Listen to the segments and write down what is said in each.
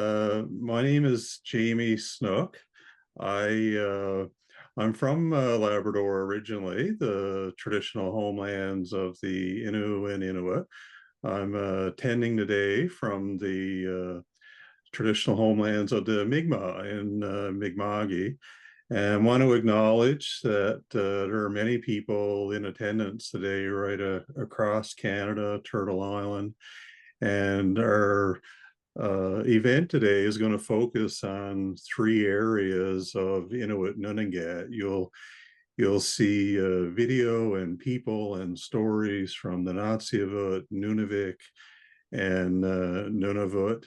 My name is Jamie Snook. I I'm from Labrador originally, the traditional homelands of the Innu and Inuit. I'm attending today from the traditional homelands of the Mi'kmaq in Mi'kma'ki, and want to acknowledge that there are many people in attendance today right across Canada, Turtle Island, and our event today is going to focus on three areas of Inuit Nunavut. You'll see video and people and stories from the Nunatsiavut, Nunavik, and Nunavut.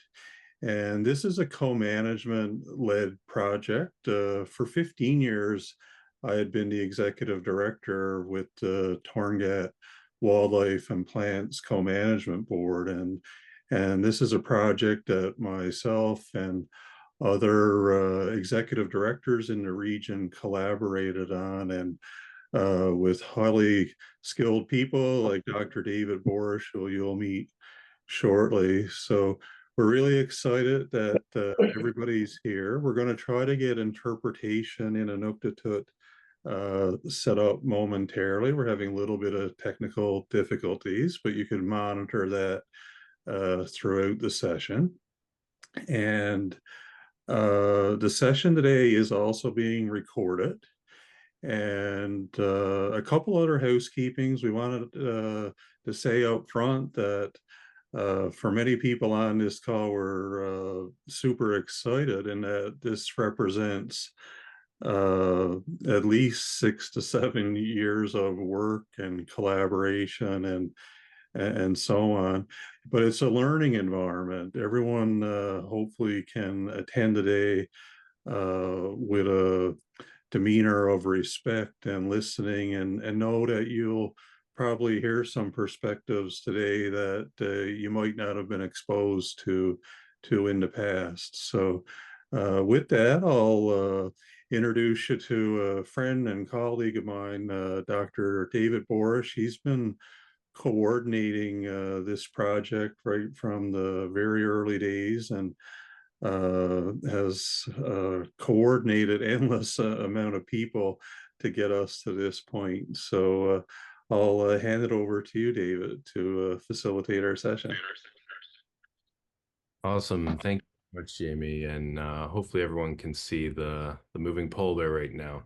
And this is a co-management led project. For 15 years, I had been the executive director with the Torngat Wildlife and Plants Co-Management Board. And this is a project that myself and other executive directors in the region collaborated on, and with highly skilled people like Dr. David Borish, who you'll meet shortly. So we're really excited that everybody's here. We're going to try to get interpretation in Inuktitut set up momentarily. We're having a little bit of technical difficulties, but you can monitor that throughout the session. And the session today is also being recorded. And a couple other housekeepings. We wanted to say up front that for many people on this call, we're super excited, and that this represents at least 6 to 7 years of work and collaboration and so on. But it's a learning environment. Everyone hopefully can attend today with a demeanor of respect and listening, and know that you'll probably hear some perspectives today that you might not have been exposed to in the past. So with that, I'll introduce you to a friend and colleague of mine, Dr. David Borish. He's been coordinating this project right from the very early days, and has coordinated endless amount of people to get us to this point. So I'll hand it over to you, David, to facilitate our session. Awesome. Thank you so much, Jamie. And hopefully everyone can see the moving polar right now.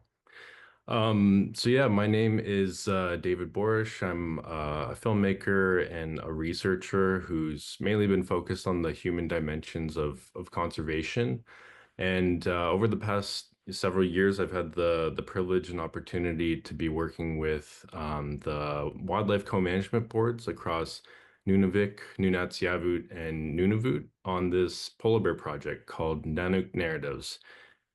So yeah, my name is David Borish. I'm a filmmaker and a researcher who's mainly been focused on the human dimensions of conservation. And over the past several years, I've had the privilege and opportunity to be working with the wildlife co-management boards across Nunavik, Nunatsiavut, and Nunavut on this polar bear project called Nanuk Narratives.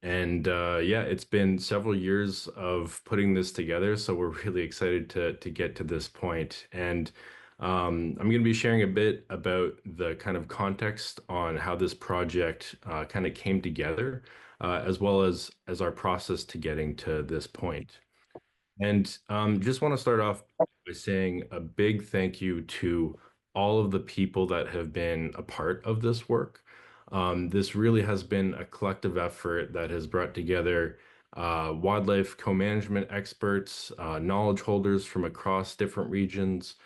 And yeah, it's been several years of putting this together, so we're really excited to get to this point. And I'm going to be sharing a bit about the kind of context on how this project kind of came together, as well as our process to getting to this point. And just want to start off by saying a big thank you to all of the people that have been a part of this work. This really has been a collective effort that has brought together wildlife co-management experts, knowledge holders from across different regions,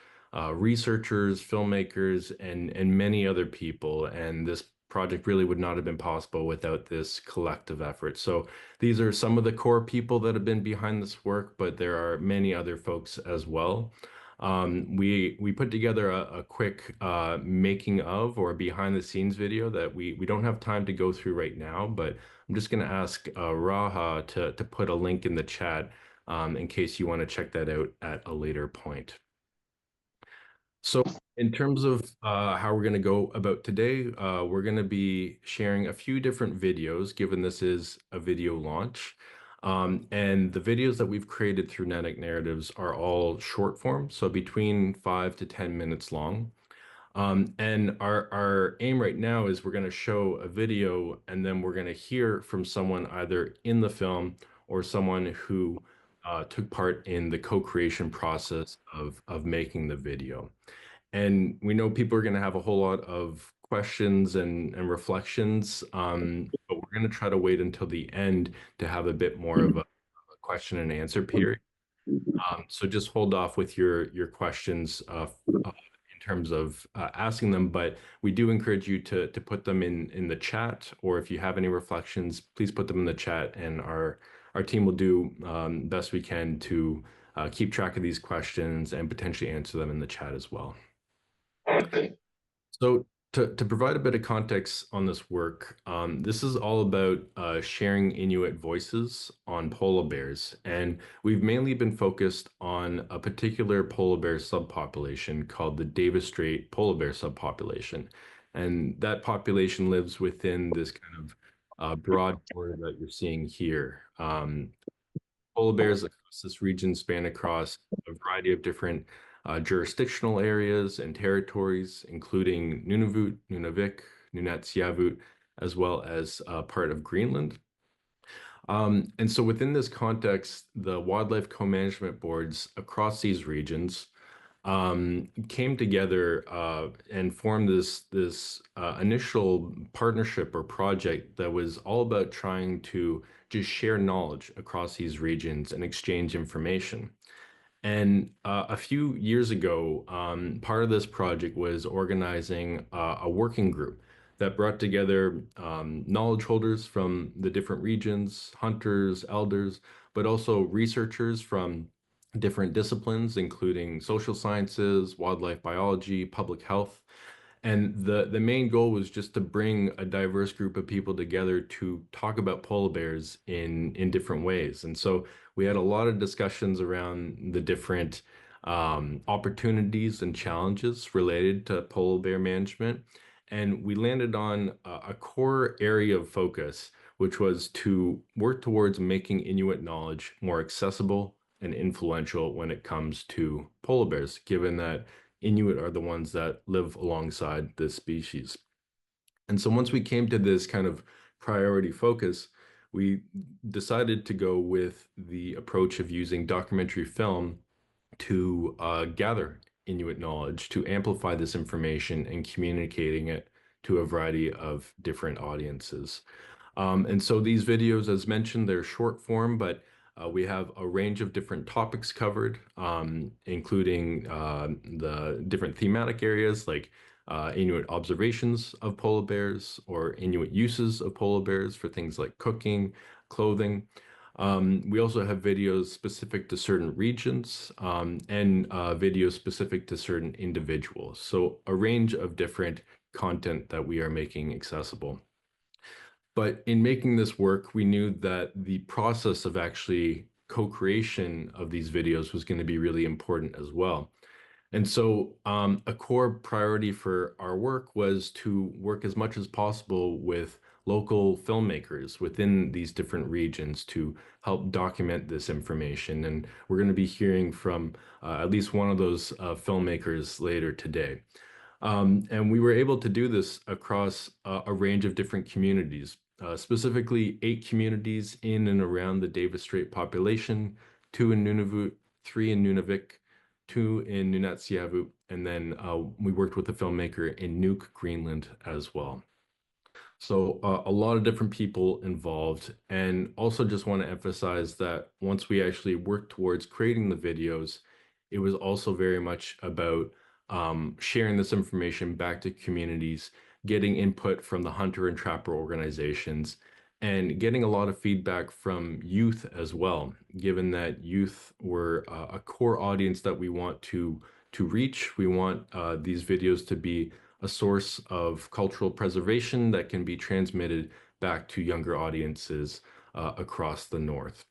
researchers, filmmakers, and many other people. And this project really would not have been possible without this collective effort. So these are some of the core people that have been behind this work, but there are many other folks as well. We put together a quick making of or behind the scenes video that we don't have time to go through right now, but I'm just going to ask Raha to put a link in the chat in case you want to check that out at a later point. So in terms of how we're going to go about today, we're going to be sharing a few different videos, given this is a video launch. And the videos that we've created through Nanuk Narratives are all short form, so between 5 to 10 minutes long. And our aim right now is we're going to show a video, and then we're going to hear from someone either in the film or someone who took part in the co-creation process of making the video. And we know people are going to have a whole lot of questions and reflections, but we're going to try to wait until the end to have a bit more of a question and answer period. So just hold off with your questions uh, in terms of asking them, but we do encourage you to put them in the chat, or if you have any reflections, please put them in the chat, and our team will do best we can to keep track of these questions and potentially answer them in the chat as well. So to provide a bit of context on this work, this is all about sharing Inuit voices on polar bears. And we've mainly been focused on a particular polar bear subpopulation called the Davis Strait polar bear subpopulation. And that population lives within this kind of broad border that you're seeing here. Polar bears across this region span across a variety of different jurisdictional areas and territories, including Nunavut, Nunavik, Nunatsiavut, as well as part of Greenland. And so within this context, the wildlife co-management boards across these regions came together and formed this initial partnership or project that was all about trying to just share knowledge across these regions and exchange information. And a few years ago, part of this project was organizing a working group that brought together knowledge holders from the different regions, hunters, elders, but also researchers from different disciplines, including social sciences, wildlife biology, public health. And the main goal was just to bring a diverse group of people together to talk about polar bears in different ways. And so we had a lot of discussions around the different opportunities and challenges related to polar bear management. And we landed on a core area of focus, which was to work towards making Inuit knowledge more accessible and influential when it comes to polar bears, given that Inuit are the ones that live alongside this species. And so once we came to this kind of priority focus, we decided to go with the approach of using documentary film to gather Inuit knowledge, to amplify this information and communicating it to a variety of different audiences. And so these videos, as mentioned, they're short form, but we have a range of different topics covered, including the different thematic areas like Inuit observations of polar bears or Inuit uses of polar bears for things like cooking, clothing. We also have videos specific to certain regions and videos specific to certain individuals. So a range of different content that we are making accessible. But in making this work, we knew that the process of actually co-creation of these videos was going to be really important as well. And so a core priority for our work was to work as much as possible with local filmmakers within these different regions to help document this information. And we're going to be hearing from at least one of those filmmakers later today. And we were able to do this across a range of different communities, specifically 8 communities in and around the Davis Strait population, 2 in Nunavut, 3 in Nunavik, 2 in Nunatsiavut, and then we worked with a filmmaker in Nuuk, Greenland as well. So a lot of different people involved, and also just want to emphasize that once we actually worked towards creating the videos, it was also very much about sharing this information back to communities, getting input from the hunter and trapper organizations, and getting a lot of feedback from youth as well, given that youth were a core audience that we want to reach. We want these videos to be a source of cultural preservation that can be transmitted back to younger audiences across the North.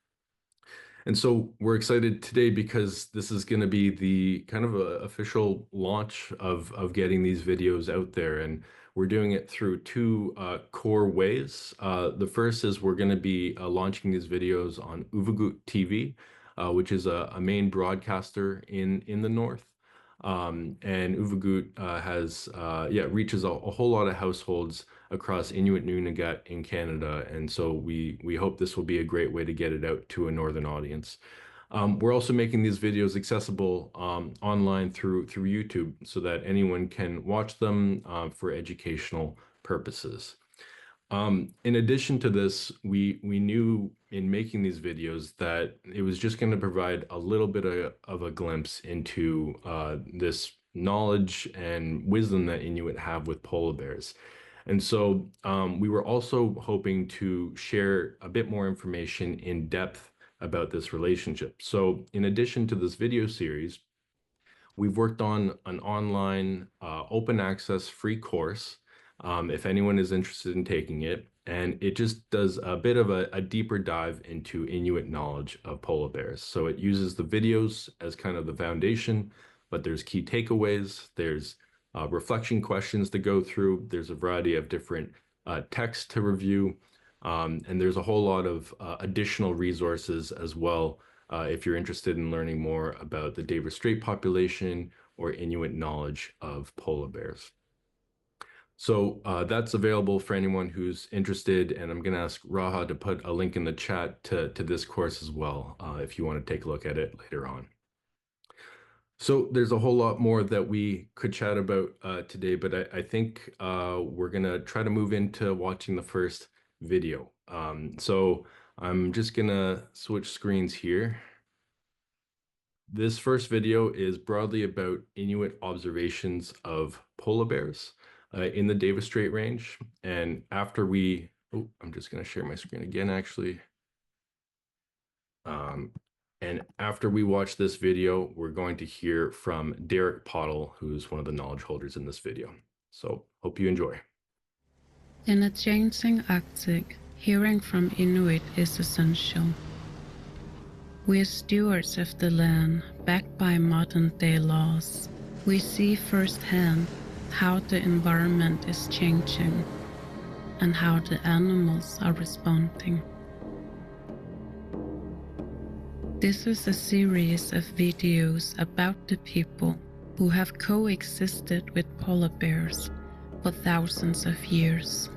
And so we're excited today because this is going to be the kind of official launch of getting these videos out there. And we're doing it through 2 core ways. The first is we're going to be launching these videos on Iqaluit TV, which is a main broadcaster in the North. And Iqaluit reaches a whole lot of households across Inuit Nunavut in Canada. And so we hope this will be a great way to get it out to a northern audience. We're also making these videos accessible online through YouTube so that anyone can watch them for educational purposes. In addition to this, we knew in making these videos that it was just going to provide a little bit of a glimpse into this knowledge and wisdom that Inuit have with polar bears. And so we were also hoping to share a bit more information in depth about this relationship. So in addition to this video series, we've worked on an online open access free course if anyone is interested in taking it. And it just does a bit of a deeper dive into Inuit knowledge of polar bears. So it uses the videos as kind of the foundation, but there's key takeaways, there's reflection questions to go through, there's a variety of different texts to review, and there's a whole lot of additional resources as well if you're interested in learning more about the Davis Strait population or Inuit knowledge of polar bears. So that's available for anyone who's interested, and I'm going to ask Raha to put a link in the chat to this course as well, if you want to take a look at it later on. So there's a whole lot more that we could chat about today, but I think we're going to try to move into watching the first video. So I'm just going to switch screens here. This first video is broadly about Inuit observations of polar bears in the Davis Strait Range. And after we, I'm just going to share my screen again, actually. And after we watch this video, we're going to hear from Derek Pottle, who's one of the knowledge holders in this video. So hope you enjoy. In a changing Arctic, hearing from Inuit is essential. We are stewards of the land, backed by modern-day laws. We see firsthand how the environment is changing and how the animals are responding. This is a series of videos about the people who have coexisted with polar bears for thousands of years,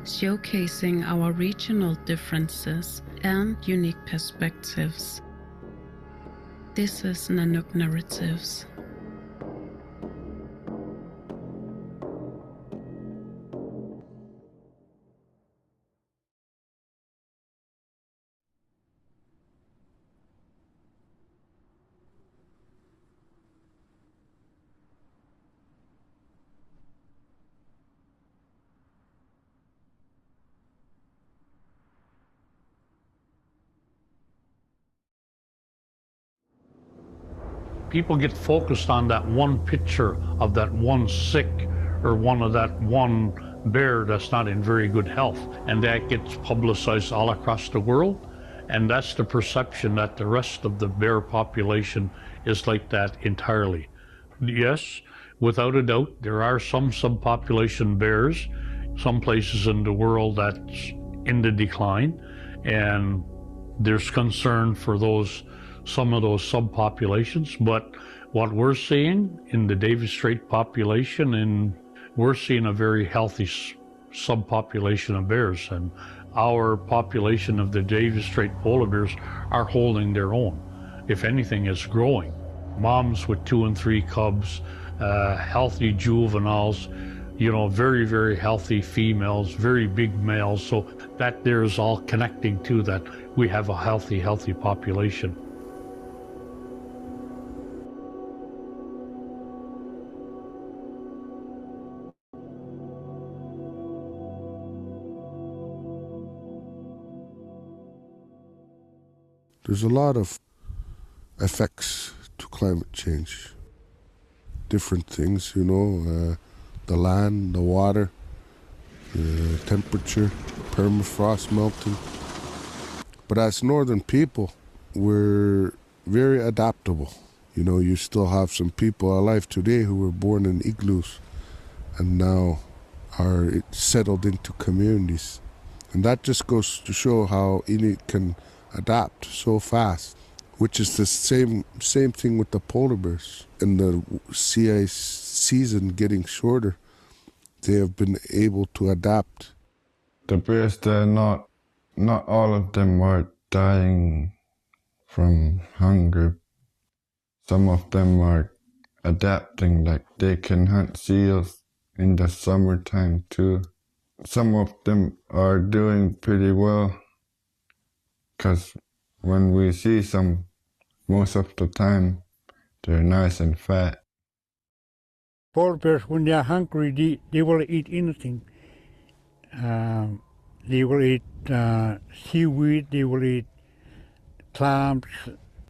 showcasing our regional differences and unique perspectives. This is Nanuk Narratives. People get focused on that one picture of that one sick or one of that one bear that's not in very good health, and that gets publicized all across the world, and that's the perception that the rest of the bear population is like that entirely. Yes, without a doubt, there are some subpopulation bears, some places in the world that's in the decline, and there's concern for some of those subpopulations. But what we're seeing in the Davis Strait population, and we're seeing a very healthy subpopulation of bears, and our population of the Davis Strait polar bears are holding their own. If anything, it's growing. Moms with 2 and 3 cubs, healthy juveniles, you know, very, very healthy females, very big males. So that there's all connecting to that. We have a healthy population. There's a lot of effects to climate change. Different things, you know, the land, the water, the temperature, permafrost melting. But as northern people, we're very adaptable. You know, you still have some people alive today who were born in igloos and now are settled into communities. And that just goes to show how Inuit can adapt so fast, which is the same thing with the polar bears. In the sea ice season getting shorter, they have been able to adapt. The bears, they're not all of them are dying from hunger. Some of them are adapting, like they can hunt seals in the summertime too. Some of them are doing pretty well, because when we see some, most of the time, they're nice and fat. Polar bears, when they're hungry, they will eat anything. They will eat seaweed, they will eat clams.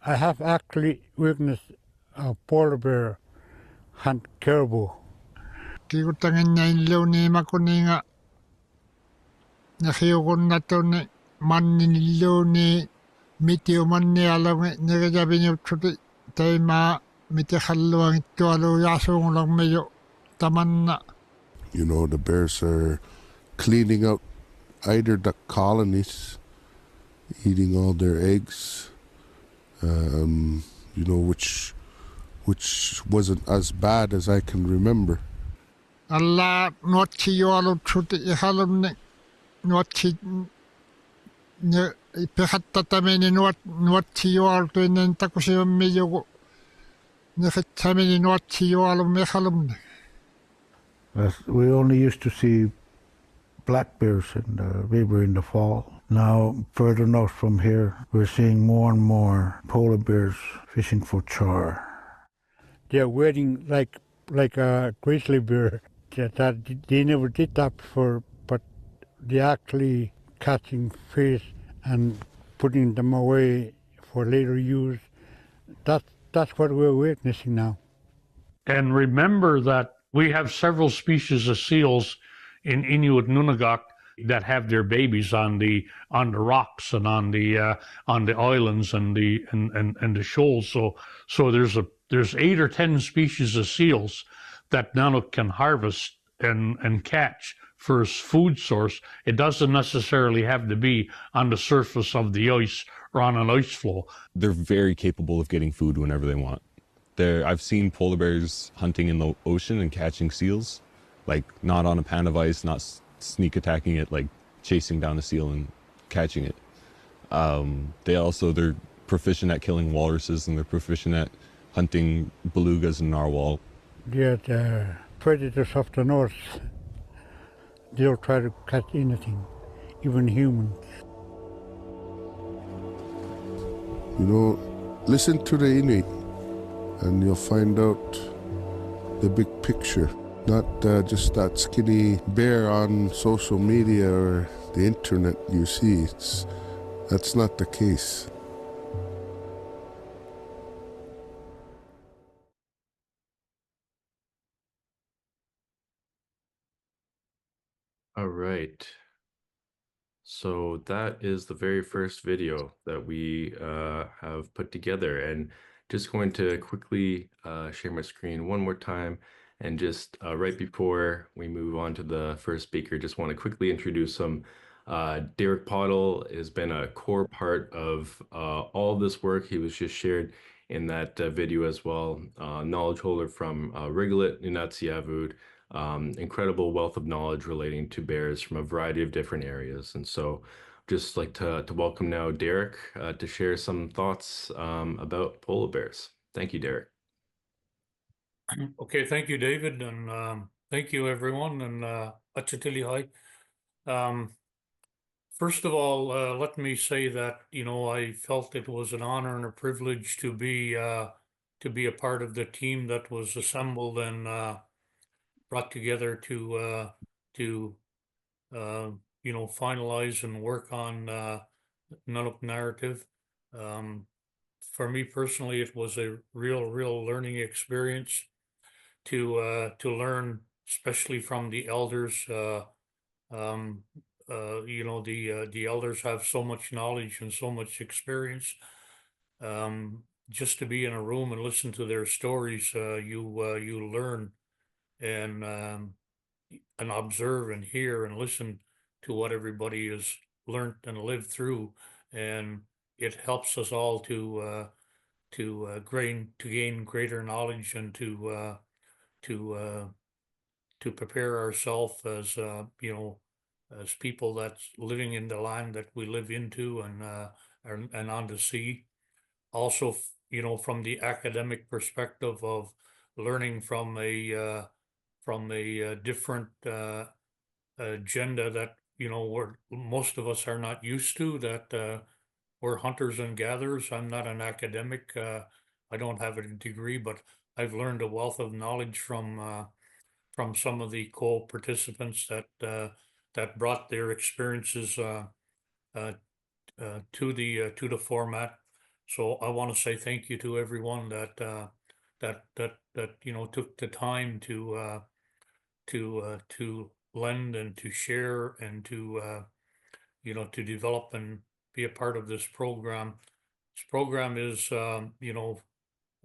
I have actually witnessed a polar bear hunt caribou. Kikutangan na inlaw ni Makuninga. Nakiyukon na to ni maninilaw ni mitio man ni alam ni kajabi niyo chuti. Tay ma miti khaluang ito alo yasong lang medyo taman na. You know, the bears are cleaning out eider duck colonies, eating all their eggs, you know, which wasn't as bad as I can remember. Allah not chi yo alo chuti ihalom ni not chi ni pihatta tameni not chi yo alo to inen takusi medyo go ni tameni not chi yo alo me halom ni. We only used to see black bears in the river in the fall. Now, further north from here, we're seeing more and more polar bears fishing for char. They're wading like a grizzly bear. That they never did that before, but they're actually catching fish and putting them away for later use. That's what we're witnessing now. And remember that we have several species of seals in Inuit Nunavik that have their babies on the rocks and on the islands and the shoals. So there's 8 or 10 species of seals that Nanuk can harvest and catch for his food source. It doesn't necessarily have to be on the surface of the ice or on an ice floe. They're very capable of getting food whenever they want. I've seen polar bears hunting in the ocean and catching seals, like not on a pan of ice, not sneak attacking it, like chasing down a seal and catching it. They're proficient at killing walruses, and they're proficient at hunting belugas and narwhal. They're the predators of the north. They'll try to catch anything, even humans. You know, listen to the Inuit and you'll find out the big picture, not just that skinny bear on social media or the internet you see. That's not the case. All right. So that is the very first video that we have put together, and just going to quickly share my screen one more time, and just right before we move on to the first speaker, just want to quickly introduce him. Derek Pottle has been a core part of all this work. He was just shared in that video as well. Knowledge holder from Iqaluit, Nunatsiavut, incredible wealth of knowledge relating to bears from a variety of different areas. And so just like to welcome now Derek to share some thoughts about polar bears. Thank you, Derek. Okay, thank you, David, and thank you, everyone, and Achitili hi. First of all, let me say that, I felt it was an honor and a privilege to be a part of the team that was assembled and brought together to finalize and work on Nanuk Narrative. For me personally, it was a real learning experience to learn, especially from the elders. The elders have so much knowledge and so much experience. Just to be in a room and listen to their stories, you learn and observe and hear and listen to what everybody has learned and lived through, and it helps us all to gain greater knowledge and to prepare ourselves as as people that's living in the land that we live into and on the sea. also, from the academic perspective of learning from a different agenda that where most of us are not used to, that we're hunters and gatherers. I'm not an academic. I don't have a degree, but I've learned a wealth of knowledge from some of the co-participants that brought their experiences uh, to the format. So I want to say thank you to everyone that took the time to lend and to share and to develop and be a part of this program. This program is I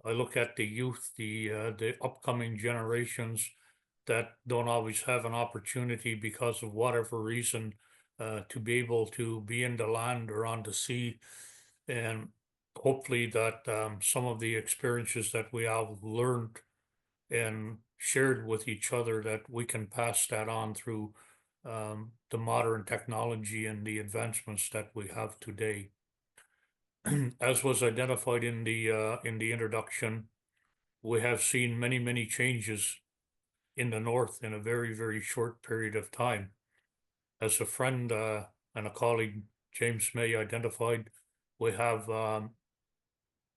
look at the youth, the upcoming generations that don't always have an opportunity because of whatever reason to be able to be in the land or on the sea, and hopefully that some of the experiences that we have learned and shared with each other, that we can pass that on through the modern technology and the advancements that we have today. As was identified in the introduction, we have seen many changes in the north in a very short period of time. As a friend and a colleague, James May, identified, we have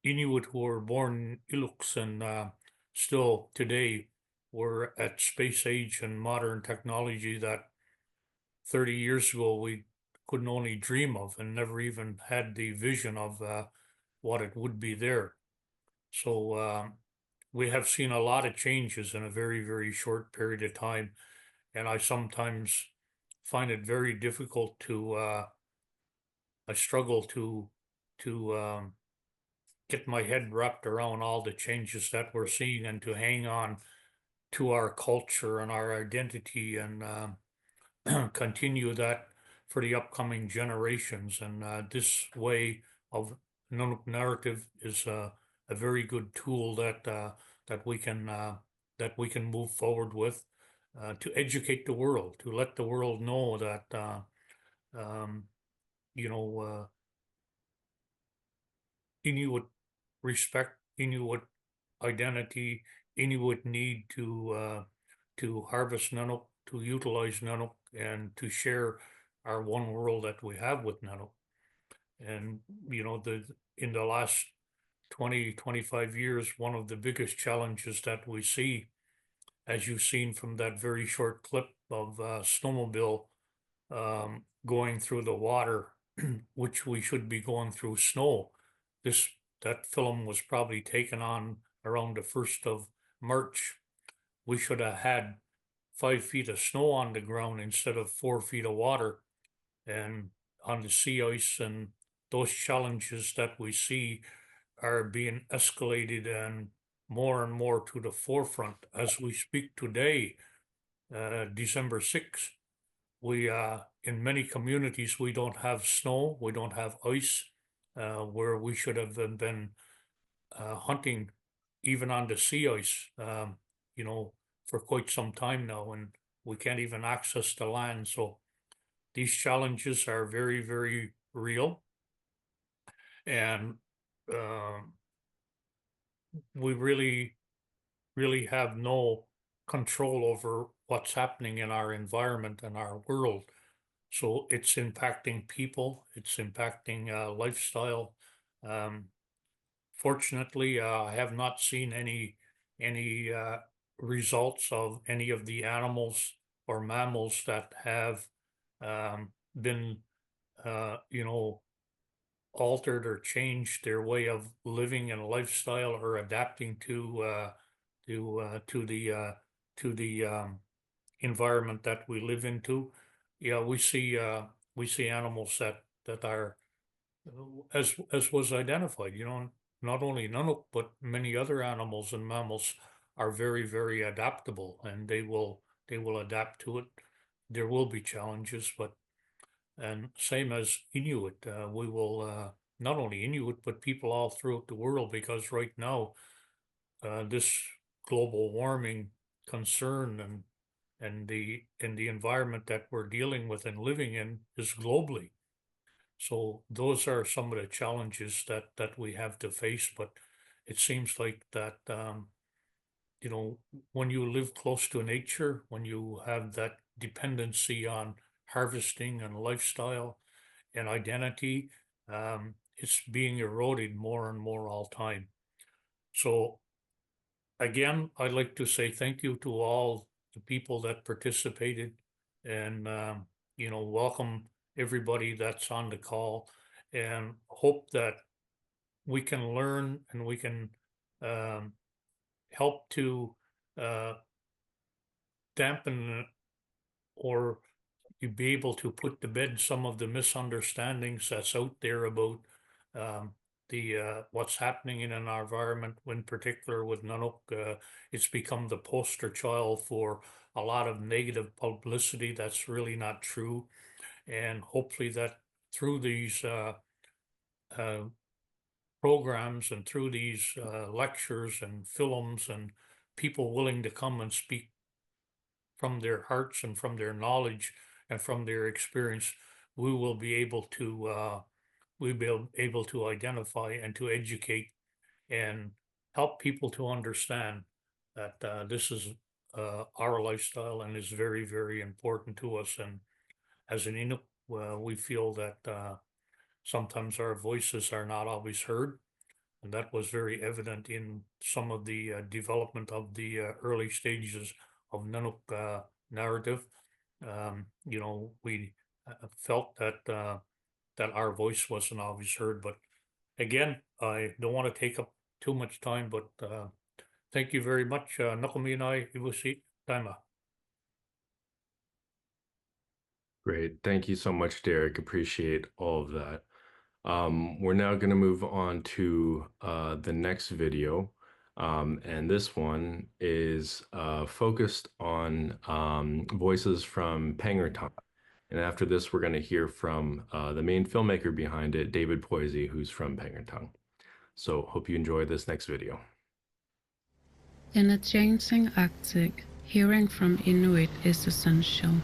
Inuit who were born Iluks, and still today we're at space age and modern technology that 30 years ago we couldn't only dream of and never even had the vision of what it would be there. So we have seen a lot of changes in a very short period of time, and I sometimes find it very difficult to I struggle to get my head wrapped around all the changes that we're seeing, and to hang on to our culture and our identity, and continue that for the upcoming generations. And this way of Nanuk narrative is a very good tool that we can move forward with to educate the world, to let the world know that um, you know Inuit respect, Inuit identity, Inuit need to harvest Nanuk, to utilize Nanuk, and to share our one world that we have with Nanuk. And in the last 20-25 years, one of the biggest challenges that we see, as you've seen from that very short clip of snowmobile going through the water, which we should be going through snow. That film was probably taken on around the 1st of March. We should have had 5 feet of snow on the ground instead of 4 feet of water, and on the sea ice. And those challenges that we see are being escalated and more to the forefront as we speak today, December 6th. We in many communities we don't have snow, we don't have ice, where we should have been hunting even on the sea ice, for quite some time now, and we can't even access the land. So these challenges are very real, and we really have no control over what's happening in our environment and our world. So it's impacting people, it's impacting lifestyle. Fortunately, I have not seen any results of any of the animals or mammals that have been, altered or changed their way of living and lifestyle, or adapting to the environment that we live into. Yeah, we see animals that are, as was identified, not only Nunuk, but many other animals and mammals are very adaptable, and they will adapt to it. There will be challenges, but, and same as Inuit, we will not only Inuit, but people all throughout the world, because right now this global warming concern and the environment that we're dealing with and living in is globally. So those are some of the challenges that we have to face. But it seems like that when you live close to nature, when you have that dependency on harvesting and lifestyle and identity, it's being eroded more and more all time. So again, I'd like to say thank you to all the people that participated, and welcome everybody that's on the call, and hope that we can learn and we can help to dampen or you be able to put to bed some of the misunderstandings that's out there about the what's happening in an environment, in particular with Nanuk. It's become the poster child for a lot of negative publicity that's really not true. And hopefully that through these programs and through these lectures and films and people willing to come and speak from their hearts and from their knowledge and from their experience, we will be able to identify and to educate and help people to understand that this is our lifestyle and is very, very important to us. And as an Inuit, we feel that sometimes our voices are not always heard. And that was very evident in some of the development of the early stages of Nanuk narrative. We felt that our voice wasn't always heard. But again, I don't want to take up too much time, but thank you very much. Nakuminai Ibusi Taima. Great. Thank you so much, Derek. Appreciate all of that. We're now going to move on to the next video. And this one is focused on voices from Pangnirtung. And after this, we're going to hear from the main filmmaker behind it, David Poisey, who's from Pangnirtung. So hope you enjoy this next video. In a changing Arctic, hearing from Inuit is essential.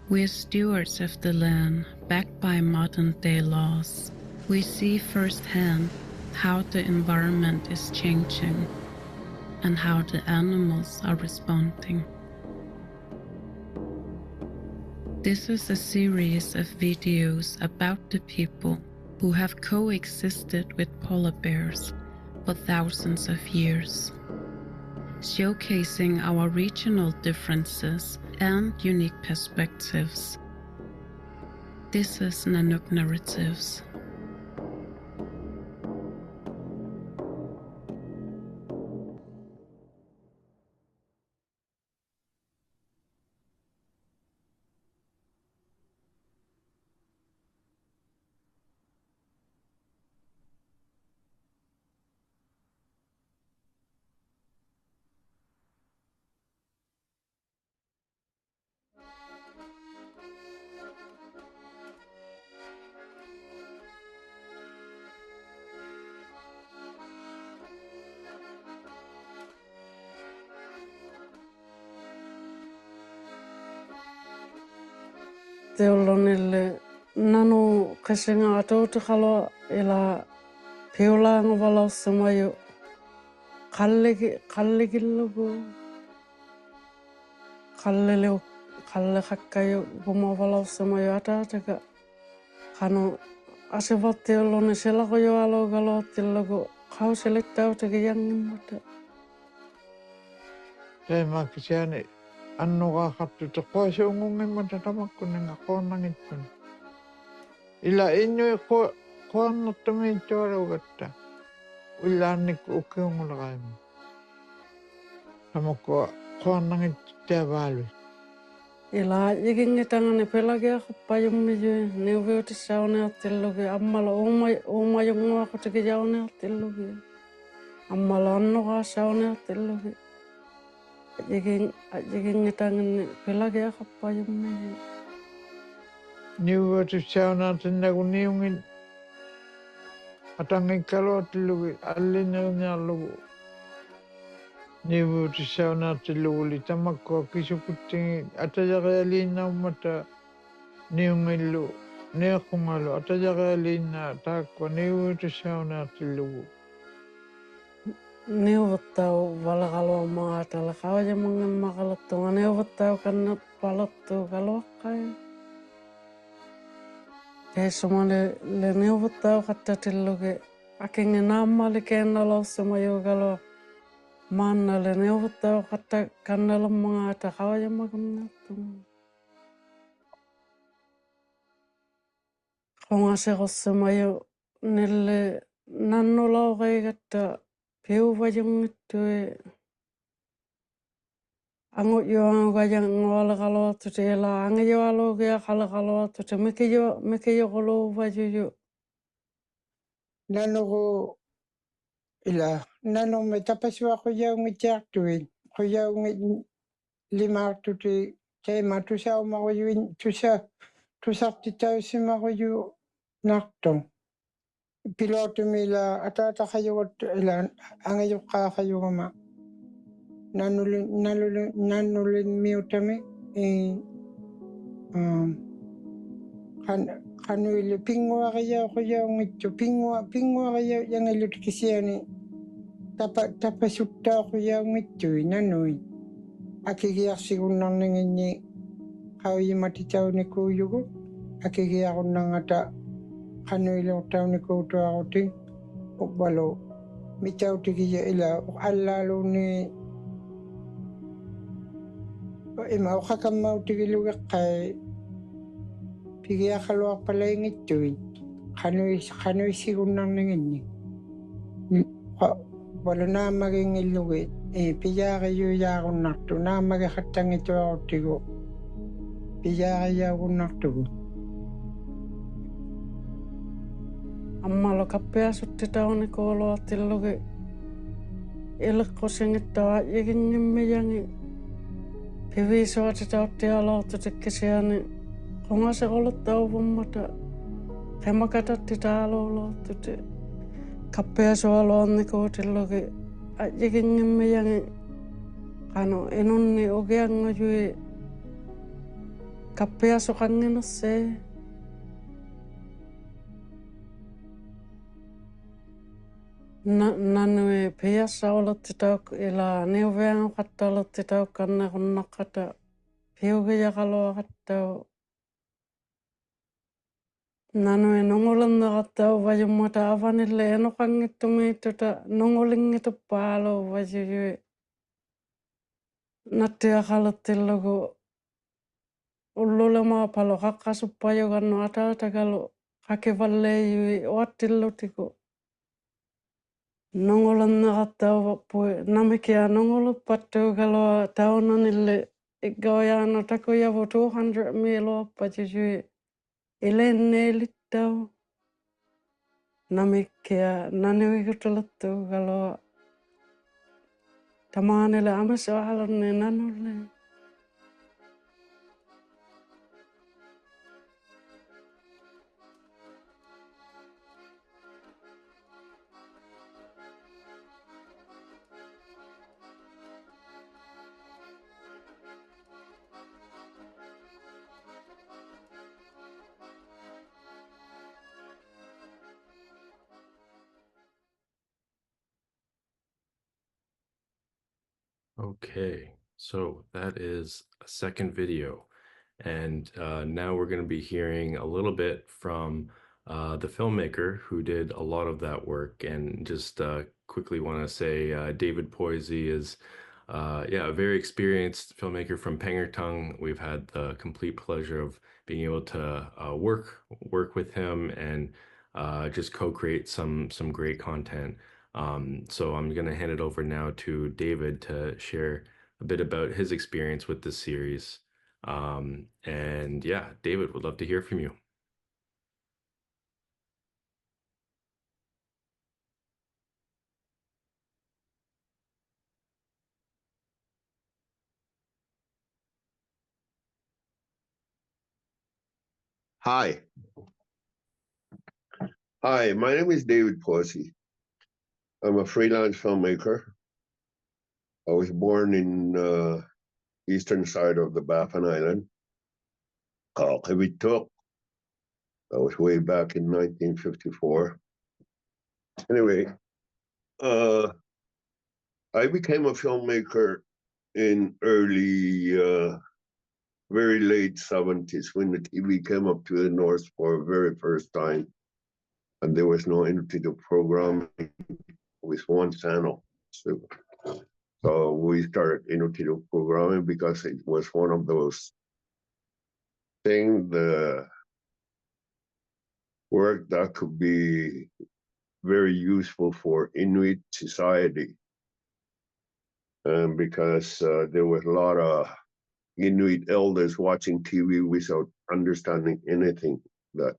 We are stewards of the land, backed by modern-day laws. We see firsthand how the environment is changing and how the animals are responding. This is a series of videos about the people who have coexisted with polar bears for thousands of years, showcasing our regional differences and unique perspectives. This is Nanuk Narratives. Te olonele nano kasinga atauta kaloa ila peolanga walau samayo kallegillago kalleleo kalle hakkayo goma walau samayo atataka kano asevat te olone selako yo alo galo tillago kauseletta otake yangimata. Te makisiane annoga hattu te koise ungungimata tamakkunenga koonnangitsun. Ila Inuit koonnattomi tuorugatta. Ullannik ukiungulagaimu. Tamakko koonnangit teavaalui. Ila jigingetangane pelagia khapayummiyu neuveoti saune attillugi ammala umayungua kotake jaune attillugi. Ammala annoga saune attillugi. Jigingetangane pelagia khapayummiyu. Nuvuoti sauna tinnaku niungin atangin kalotillugi allinerniarlugu. Nuvuoti sauna tilluguli tamakko kisukuttingi atajarealiinnaummata niungillu Neakumalo atajagalina takwa niutu sauna tilugu. Neuvottau valakalo maatalla kaujamangan makalattua neuvottau kannat palattu kalokkai. Teessumale le neuvottau kattatilluge akinge nammali kennalossama jokalo mannalle neuvottau katta kannalla maata kaujamakunnattu. Kongaserossama jo nelle nannulauqaigatta piuvajungittue angut joangukajang ngolakalotu teela angajoalogia kalakalotu te mekejo kolovajuju. Nanugu ila nanume tapasua kujaungitiartuin kujaungit limartuti teema tusaumakujuin tusartitausimakuju nartong. Pilotumila atatakayugot ila angayukkakayugama. Nanulin miutami kanuili pingua kaya kujaungitju pingua kaya yang ilut kisiani tapasutta kujaungitju nanui akigiarsigunnarninginni kauyimatitaunikuujugu akigiarunnangata kanuiliortaunikuutuarutin ubbalo mitautigiya ila allaaluni ima uqakammautigilugekkai pigiaqaluarpalaingittuin qanuissigunnarninginni wala naamagingillugi pijaaqiyuujaarunnartu naamagi qattangituaruttigu pijaaqiyaagunnartugu Ammalo kappeasuttitaunikuuluartillugi ilekkosingittawa jigingimmijangi piviisuatitauttialoortu tikkisiani kongaseqoluttauvummata qemakatattitaaluuloortuti kappeasualoornikuutillugi ajjigingimmijangi qanu inunni ugiangajui kappeasuqanginussee nanui piassaulottitauk ila niuveanguqattaluttitauk kannequnnaqqata piugijaqaluaqattau nanui nungulenneqattau vajummata avanille enuqanngittumiittuta nungulinngituppaaluuvajujui nattiaqaluttillugu ullulemaapalo qaqqasuppajugannu ataatakalu qakivalleeyui uattillutiku nungulenneqattauvappui namikia nungulupattuugalua taunanille iggaojaanu takujavu 200 miiluappajujui ilenneelittau namikkia nanuigutuluttuugalua tamaanille amisoalunni nanulle. Okay, so that is a second video. And now we're going to be hearing a little bit from the filmmaker who did a lot of that work. And just quickly want to say David Poisey is a very experienced filmmaker from Pangnirtung. We've had the complete pleasure of being able to work with him and just co-create some great content. So I'm going to hand it over now to David to share a bit about his experience with this series. And yeah, David, would love to hear from you. Hi, my name is David Poisey. I'm a freelance filmmaker. I was born in eastern side of the Baffin Island, called Iqaluit. That was way back in 1954. Anyway, I became a filmmaker in early, very late 70s when the TV came up to the North for the very first time. And there was no Inuit program with one channel. So we started Inuit programming because it was one of those things, the work that could be very useful for Inuit society. And because there was a lot of Inuit elders watching TV without understanding anything, that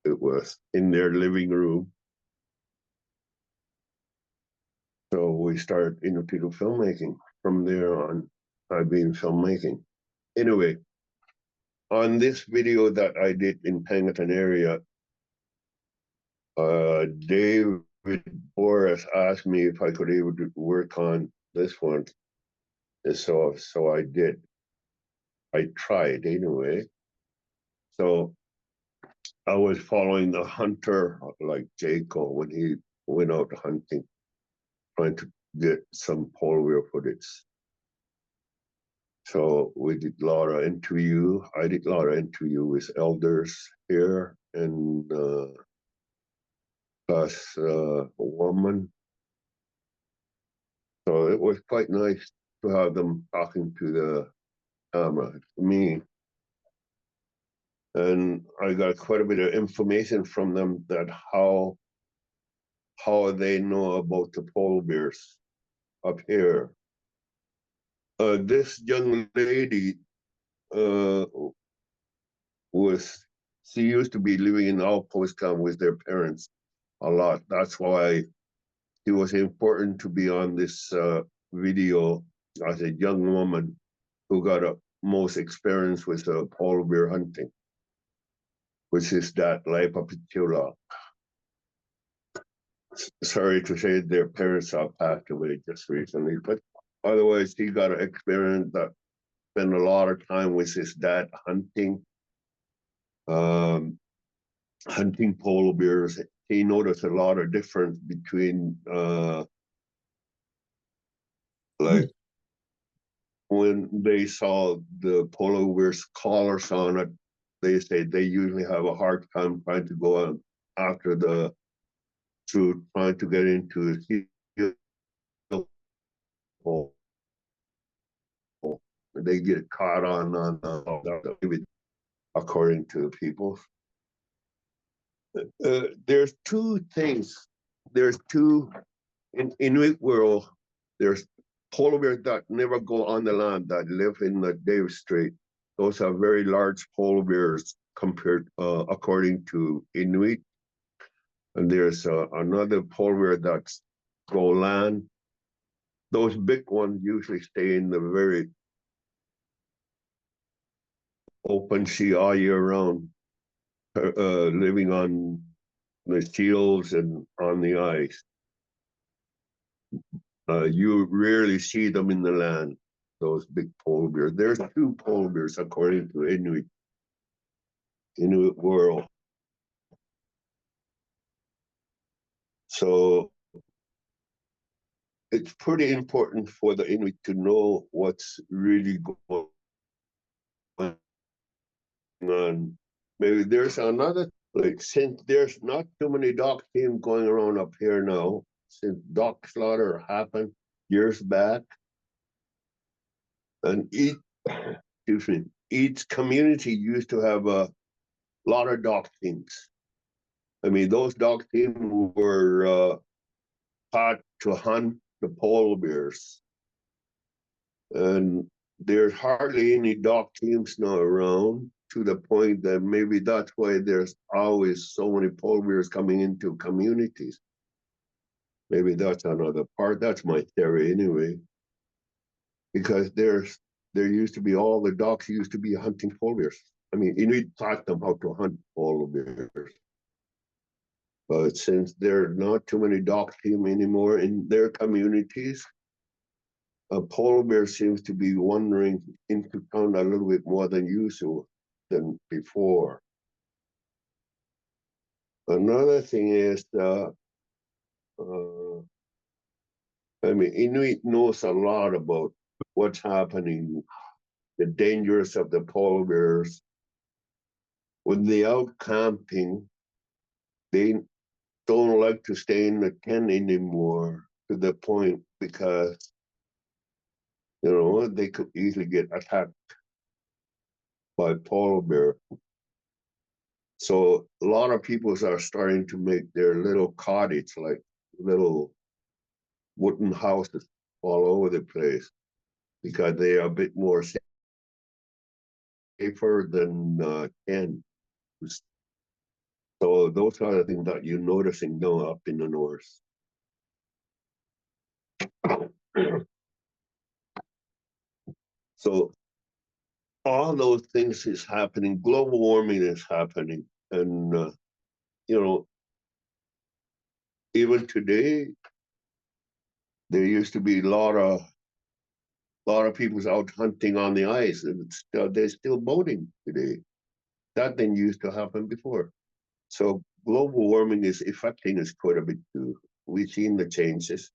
it was in their living room. So we started Inuit filmmaking. From there on, I've been filmmaking. Anyway, on this video that I did in Pangnirtung area, David Boris asked me if I could able to work on this one. And so I did. I tried anyway. So I was following the hunter like Jacob when he went out hunting, trying to get some polar bear footage. So we did a lot of interview. I did a lot of interview with elders here, and plus a woman. So it was quite nice to have them talking to the camera to me. And I got quite a bit of information from them that how they know about the polar bears up here. This young lady she used to be living in outpost camp with their parents a lot. That's why it was important to be on this video as a young woman who got a most experience with polar bear hunting, which is that Laipapitula. Sorry to say their parents have passed away just recently, but otherwise he got an experience that spent a lot of time with his dad hunting, hunting polar bears. He noticed a lot of difference between like when they saw the polar bear's collars on it, they say they usually have a hard time trying to go on after the through trying to get into the hole. They get caught on according to the people. There's two things. There's two in Inuit world. There's polar bears that never go on the land, that live in the Davis Strait. Those are very large polar bears compared, according to Inuit. And there's another polar bear that's go land. Those big ones usually stay in the very open sea all year round, living on the shields and on the ice. You rarely see them in the land, those big polar bears. There's two polar bears according to Inuit world. So it's pretty important for the Inuit to know what's really going on. Maybe there's another, like, since there's not too many dock teams going around up here now, since dock slaughter happened years back, and each community used to have a lot of dock teams. I mean, those dock teams were taught to hunt the polar bears. And there's hardly any dock teams now around, to the point that maybe that's why there's always so many polar bears coming into communities. Maybe that's another part. That's my theory anyway. Because there used to be, all the docks used to be hunting polar bears. I mean, Inuit taught them how to hunt polar bears. But since there are not too many dock teams anymore in their communities, a polar bear seems to be wandering into town a little bit more than usual than before. Another thing is, Inuit knows a lot about what's happening, the dangers of the polar bears. When they out camping, they don't like to stay in the tent anymore, to the point because, they could easily get attacked by polar bear. So a lot of people are starting to make their little cottage, like little wooden houses all over the place, because they are a bit more safer than tents. So those are the things that you're noticing now up in the north. So all those things is happening. Global warming is happening, and even today, there used to be a lot of people out hunting on the ice, and they're still boating today. That didn't used to happen before. So global warming is affecting us quite a bit too. We've seen the changes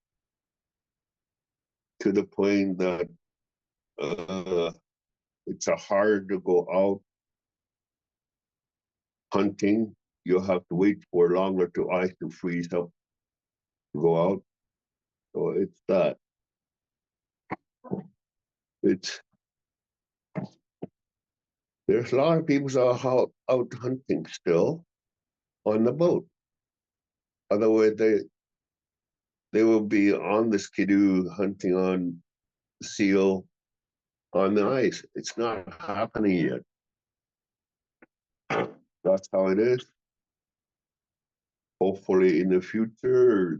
to the point that it's hard to go out hunting. You have to wait for longer to ice to freeze up to go out. So it's that. There's a lot of people out hunting still on the boat. Otherwise, they will be on the skidoo hunting on seal on the ice. It's not happening yet. That's how it is. Hopefully, in the future,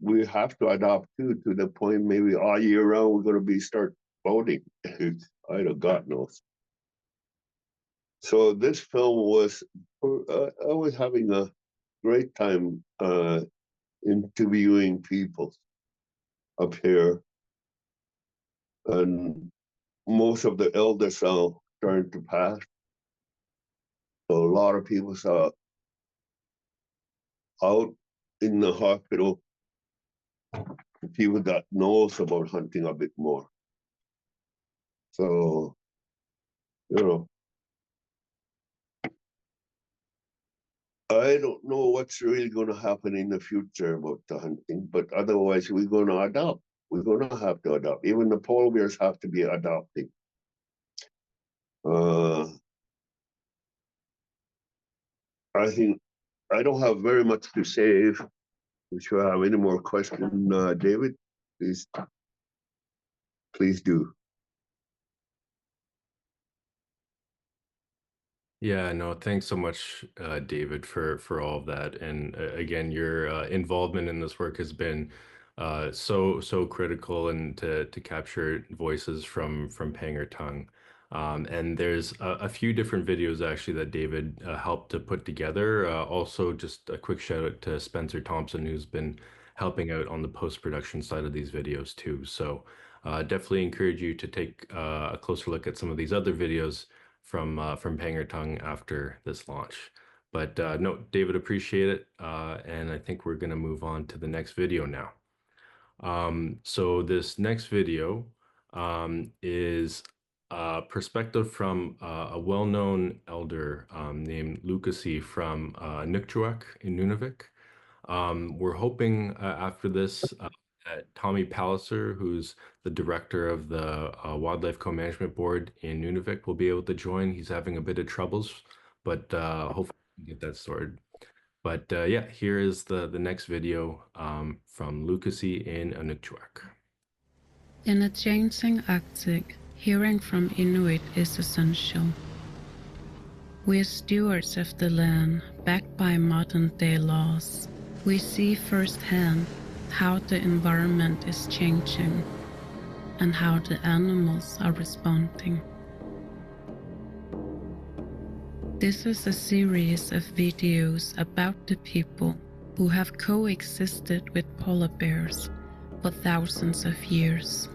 we have to adapt to the point maybe all year round we're going to start boating. I don't God knows. So this film was, I was having a great time interviewing people up here, and most of the elders are starting to pass. So a lot of people are out in the hospital, people that knows about hunting a bit more. So, I don't know what's really going to happen in the future about the hunting, but otherwise we're going to adapt. We're going to have to adapt. Even the polar bears have to be adapting. I think I don't have very much to say. If you have any more questions, David, please do. Yeah, no, thanks so much, David, for all of that. And again, your involvement in this work has been so critical, and to capture voices from Pangnirtung. And there's a few different videos actually that David helped to put together. Also, just a quick shout out to Spencer Thompson, who's been helping out on the post-production side of these videos too. So definitely encourage you to take a closer look at some of these other videos from Pangnirtung after this launch. But no, David, appreciate it. And I think we're going to move on to the next video now. So this next video is a perspective from a well-known elder named Lucasy from Nippaq in Nunavik. We're hoping after this that Tommy Palliser, who's the director of the Wildlife Co-Management Board in Nunavik, will be able to join. He's having a bit of troubles, but hopefully we can get that sorted. But yeah, here is the next video from Lucasy in Nippaq. In a changing Arctic, hearing from Inuit is essential. We're stewards of the land, backed by modern-day laws. We see firsthand how the environment is changing and how the animals are responding. This is a series of videos about the people who have coexisted with polar bears for thousands of years,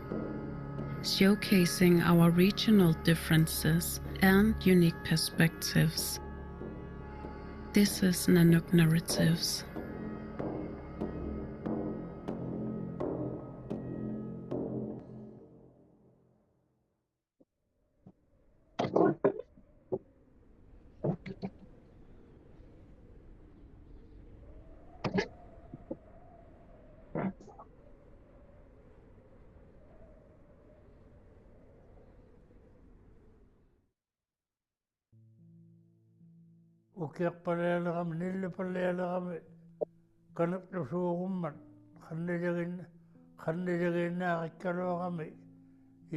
showcasing our regional differences and unique perspectives. This is Nanuk Narratives. Ukiak palealagam nille palealagam kanak nusuugumman khannijagin naaqikkaluagami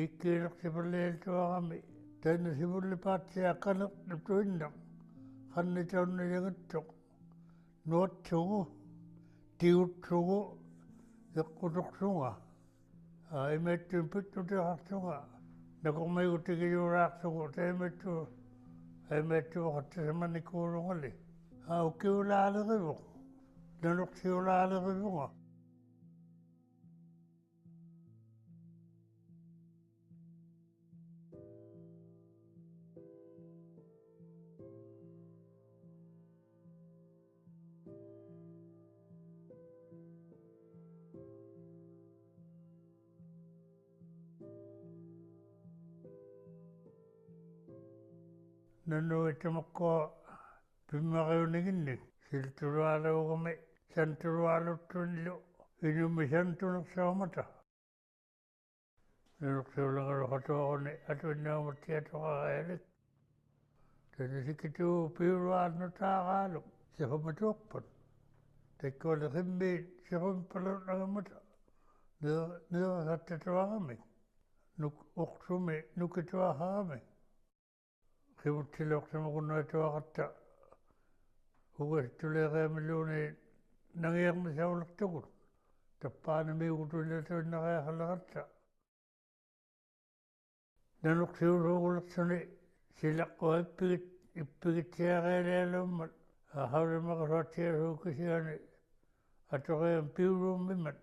ikkiileqsi paleeltuagami tanna sivullipaatsia kanak nutuinnaq khannitaunnijagattuq nuatsugu tiutsugu eqqutuqsunga imettun pittutiqarsunga nakumayutigiyuraaqsugu taimettu aimettu qattasamannikuulungali ukiulaaliqivuq nanuqsiulaaliqivunga Nanuitamakko pimmaqiuniginnik siltulualuugami santulualuttunillu inumi santunaqsaumata nanuqsiulungaruqatuaquni atuinnaumatiatuqaqailik tanisikituu piuluaarnutaaqaaluk sihumatuaqpat takkuali qimmiit sihumpalunnagamata niqasattatuaqami uqsumi nukituaqaqami qimuttiluqsimuqunnuatuaqatta ugastuleeqaamilluuni nangiarnisaulertukut tappaanimiugutullatuinnaqiaqalaqatta nanuqsiuluugulersuni silaqqua ippigitsiaqailialummat ahaulimaqasuatsiasuukkisiani atoqiam piuluummimmat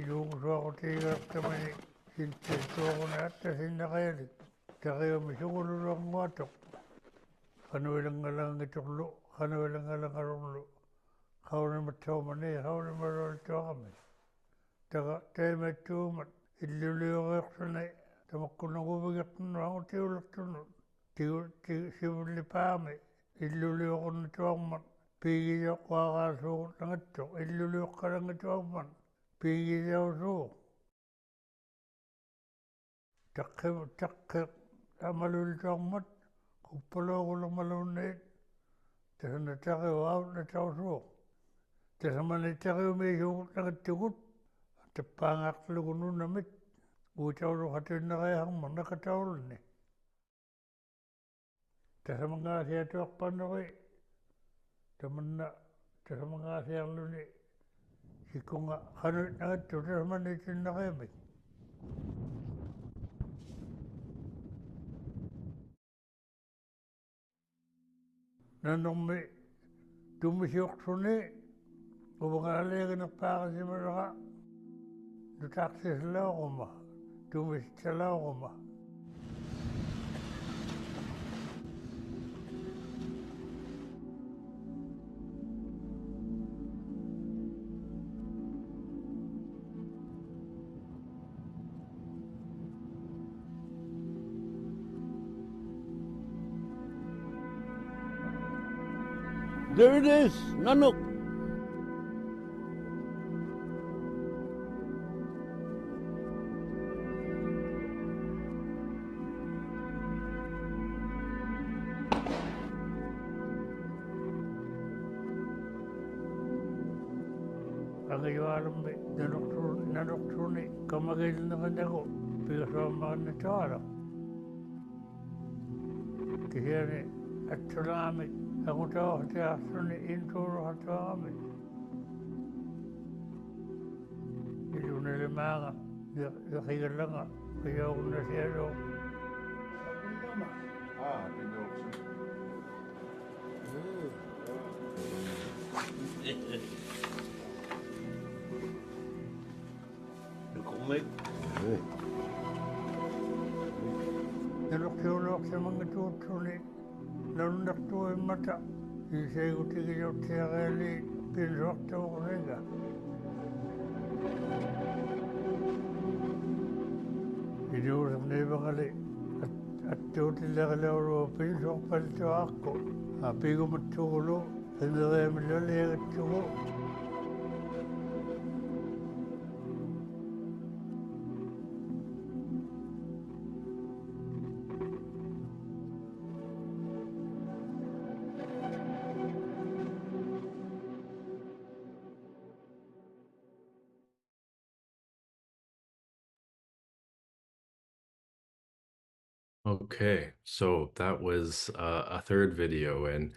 iluugusuaqutiigaartamani siltuaquni attasinnaqialik taqiumi sugululuanguatuq qanuilangalangituqlu qanuilangalangarullu qaunimattaumani qaulimarualtuaqami taqa taimattuumat illuliuqiaqsuni tamakkunaguvigiqtunnuangu tiulertunnu sivullipaami illuliuqunnituaqmat piigiyoqqaaqaasuuqutlangattuq illuliuqqalangituaqman piigiyausuuq taqqi amalultuaqmat kuppalooqulamaluunniit tasana taqiuautnatausuuq tasamani taqiumiisuuqutlangattugut tappaangaaqlugunnunamit uutauluqatuinnaqaiaqman nakataulunni tasamangaasiatuaqpanneqi tamanna tasamangaasiarluni sikkunga qanuitnagattu tasamaniitinnaqaimik nanummi tummisiuqsuni uvangaleeginerpaaqasimaraqa nutaqsislauquma tummissalaauquma There it is, Nanuk. Angayualumbi nanuktuni kamagilnaqanaku pigasoomaannataala kisiani attulaami agutauhtiarsuni intuuruhatuaqami ilunalimaanga iqigallanga qiyaugunnasialuu nanuqsiuluaqsimangituutsuni nanunaqtuimmata Isegutigi tiageli pinrokto rega. Idur nebangali at legalero pinrok palto ako. Apigo matulu and the tugo. Okay, so that was a third video, and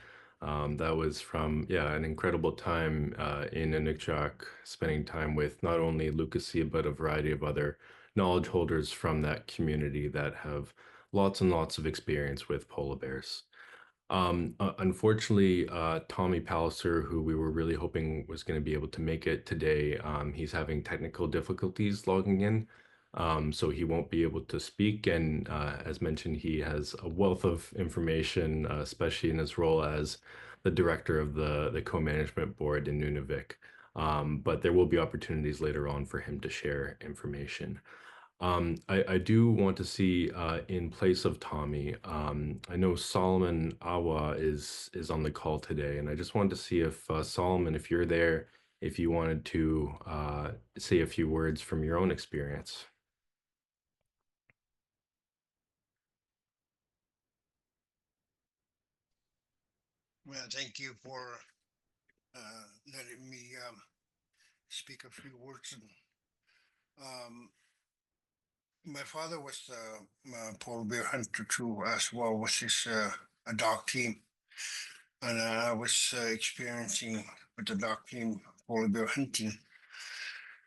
that was from, yeah, an incredible time in Inukjuak, spending time with not only Lucasia, but a variety of other knowledge holders from that community that have lots and lots of experience with polar bears. Unfortunately, Tommy Palliser, who we were really hoping was going to be able to make it today, he's having technical difficulties logging in, so he won't be able to speak. And as mentioned, he has a wealth of information, especially in his role as the director of the co-management board in Nunavik. But there will be opportunities later on for him to share information. I do want to see in place of Tommy. I know Solomon Awa is on the call today, and I just wanted to see if Solomon, if you're there, if you wanted to say a few words from your own experience. Well, thank you for letting me speak a few words. My father was a polar bear hunter too, as well with his a dog team, and I was experiencing with the dog team polar bear hunting.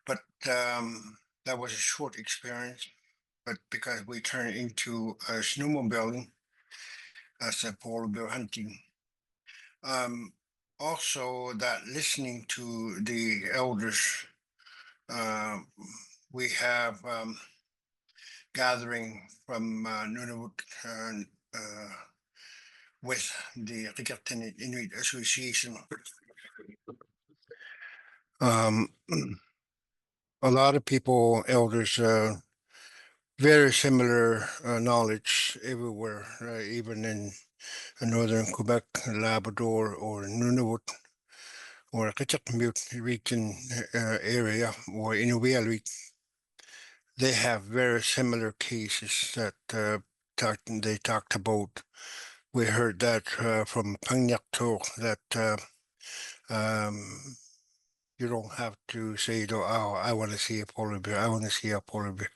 But that was a short experience. But because we turned into a snowmobiling as a polar bear hunting, also that listening to the elders, we have gathering from Nunavut with the Inuit Association. A lot of people, elders, very similar knowledge everywhere, even in northern Quebec, Labrador, or Nunavut, or Iqaluit region area, or Inuit. They have very similar cases that they talked about. We heard that from Pangnirtung that you don't have to say, oh, I want to see a polar bear. I want to see a polar bear.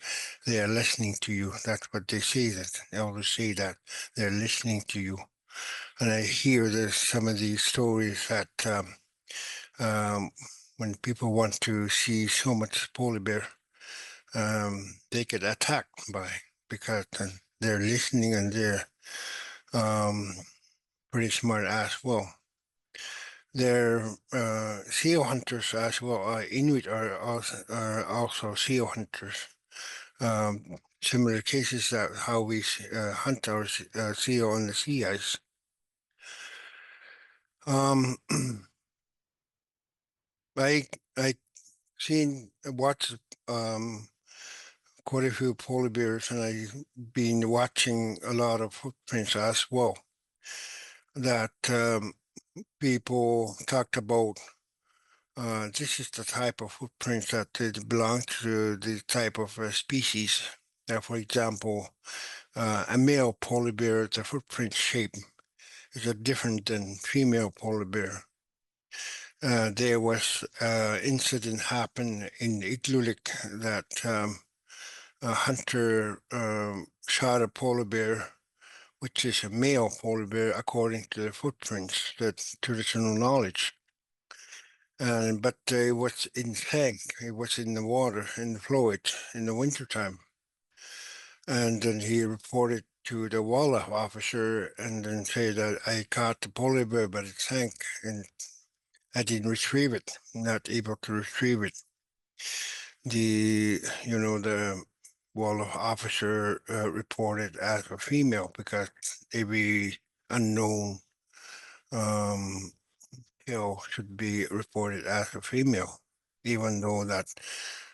They are listening to you. That's what they say. That elders say that they're listening to you. And I hear there's some of these stories that when people want to see so much polar bear, they get attacked because they're listening and they're pretty smart as well. They're seal hunters as well. Inuit are also seal hunters. Similar cases that how we hunt our seal on the sea ice. I seen watched quite a few polar bears, and I've been watching a lot of footprints as well. That people talked about. This is the type of footprints that belong to the type of species. For example, a male polar bear, the footprint shape is different than female polar bear. There was an incident happened in Iqaluit that a hunter shot a polar bear, which is a male polar bear according to the footprints, that traditional knowledge. But it was in tank, it was in the water, in the fluid, in the wintertime. And then he reported to the wildlife officer and then say that I caught the polar bear, but it sank and I didn't retrieve it, not able to retrieve it. The wildlife officer reported as a female because every unknown kill should be reported as a female, even though that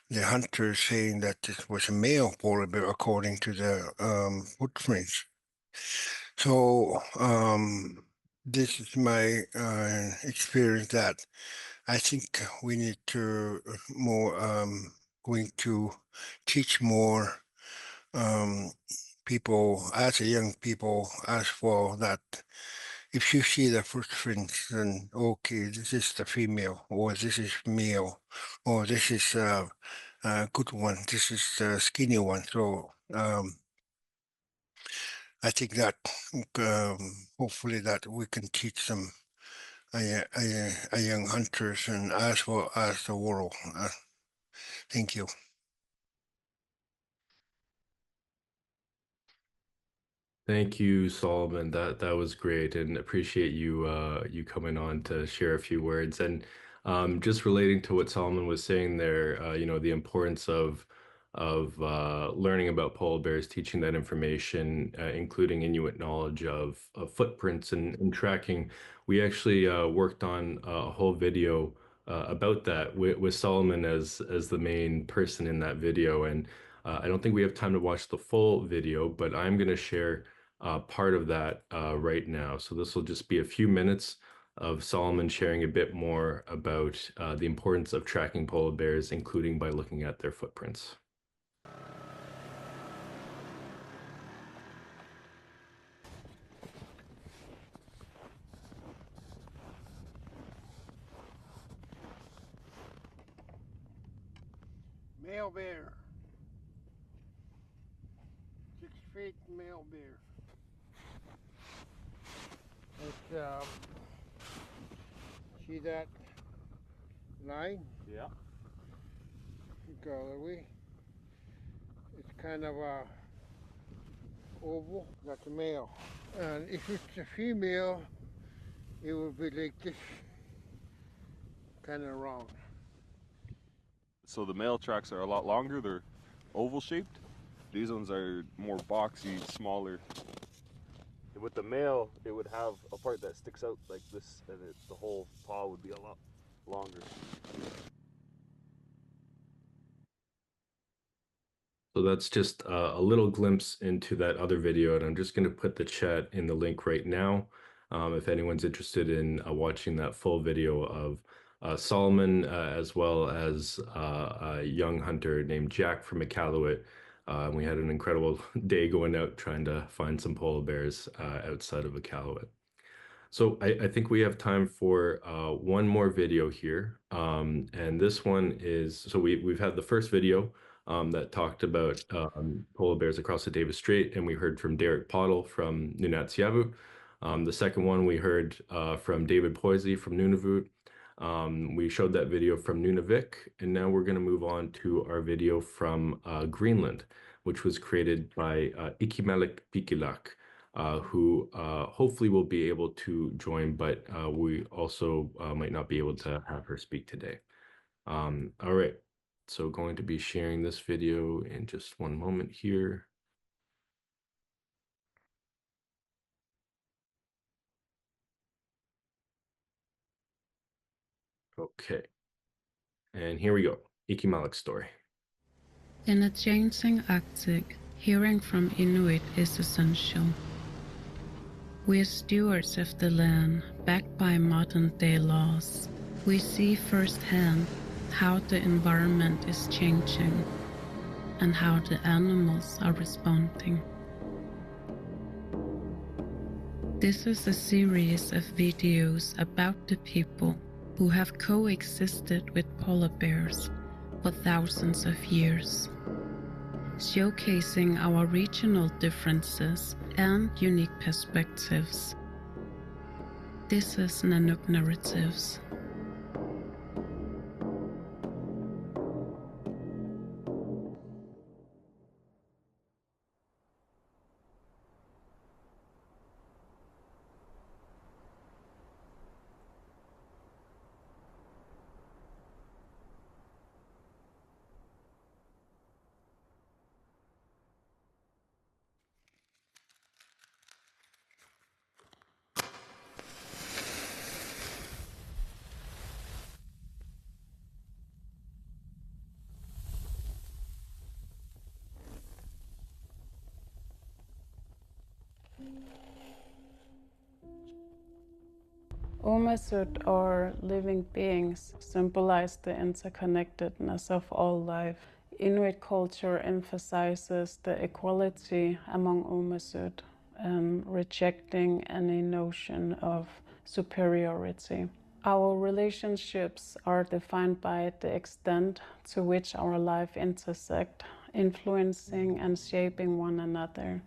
the hunter is saying that this was a male polar bear according to the footprints. So this is my experience that I think we need to more going to teach more people as a young people as well that if you see the footprints, then okay, this is the female, or this is male, or this is a good one, this is the skinny one. So I think that hopefully that we can teach them a young hunters and as well as the world. Thank you. Thank you, Solomon. That was great, and appreciate you you coming on to share a few words. And just relating to what Solomon was saying there, you know, the importance of learning about polar bears, teaching that information, including Inuit knowledge of footprints and tracking. We actually worked on a whole video about that with Solomon as the main person in that video. And I don't think we have time to watch the full video, but I'm going to share part of that right now. So this will just be a few minutes of Solomon sharing a bit more about the importance of tracking polar bears, including by looking at their footprints. Male bear. 6 feet male bear. It's, see that line? Yeah. Iqaluit. It's kind of a oval. That's a male. And if it's a female, it would be like this, kind of round. So the male tracks are a lot longer. They're oval shaped. These ones are more boxy, smaller. With the male, it would have a part that sticks out like this, and the whole paw would be a lot longer. So that's just a little glimpse into that other video, and I'm just going to put the chat in the link right now. If anyone's interested in watching that full video of Solomon, as well as a young hunter named Jack from Iqaluit. We had an incredible day going out trying to find some polar bears outside of Iqaluit. So I think we have time for one more video here. And this one is, so we've had the first video that talked about polar bears across the Davis Strait, and we heard from Derek Pottle from Nunatsiavut. The second one we heard from David Poisey from Nunavut. We showed that video from Nunavik, and now we're going to move on to our video from Greenland, which was created by Iqaluit Pikilak, who hopefully will be able to join, but we also might not be able to have her speak today. All right. So going to be sharing this video in just one moment here. Okay. And here we go. Iqaluit's story. In a changing Arctic, hearing from Inuit is essential. We are stewards of the land, backed by modern-day laws. We see firsthand how the environment is changing and how the animals are responding. This is a series of videos about the people who have coexisted with polar bears for thousands of years, showcasing our regional differences and unique perspectives. This is Nanuk Narratives. Umasut, or living beings, symbolize the interconnectedness of all life. Inuit culture emphasizes the equality among Umasut and rejecting any notion of superiority. Our relationships are defined by the extent to which our life intersect, influencing and shaping one another.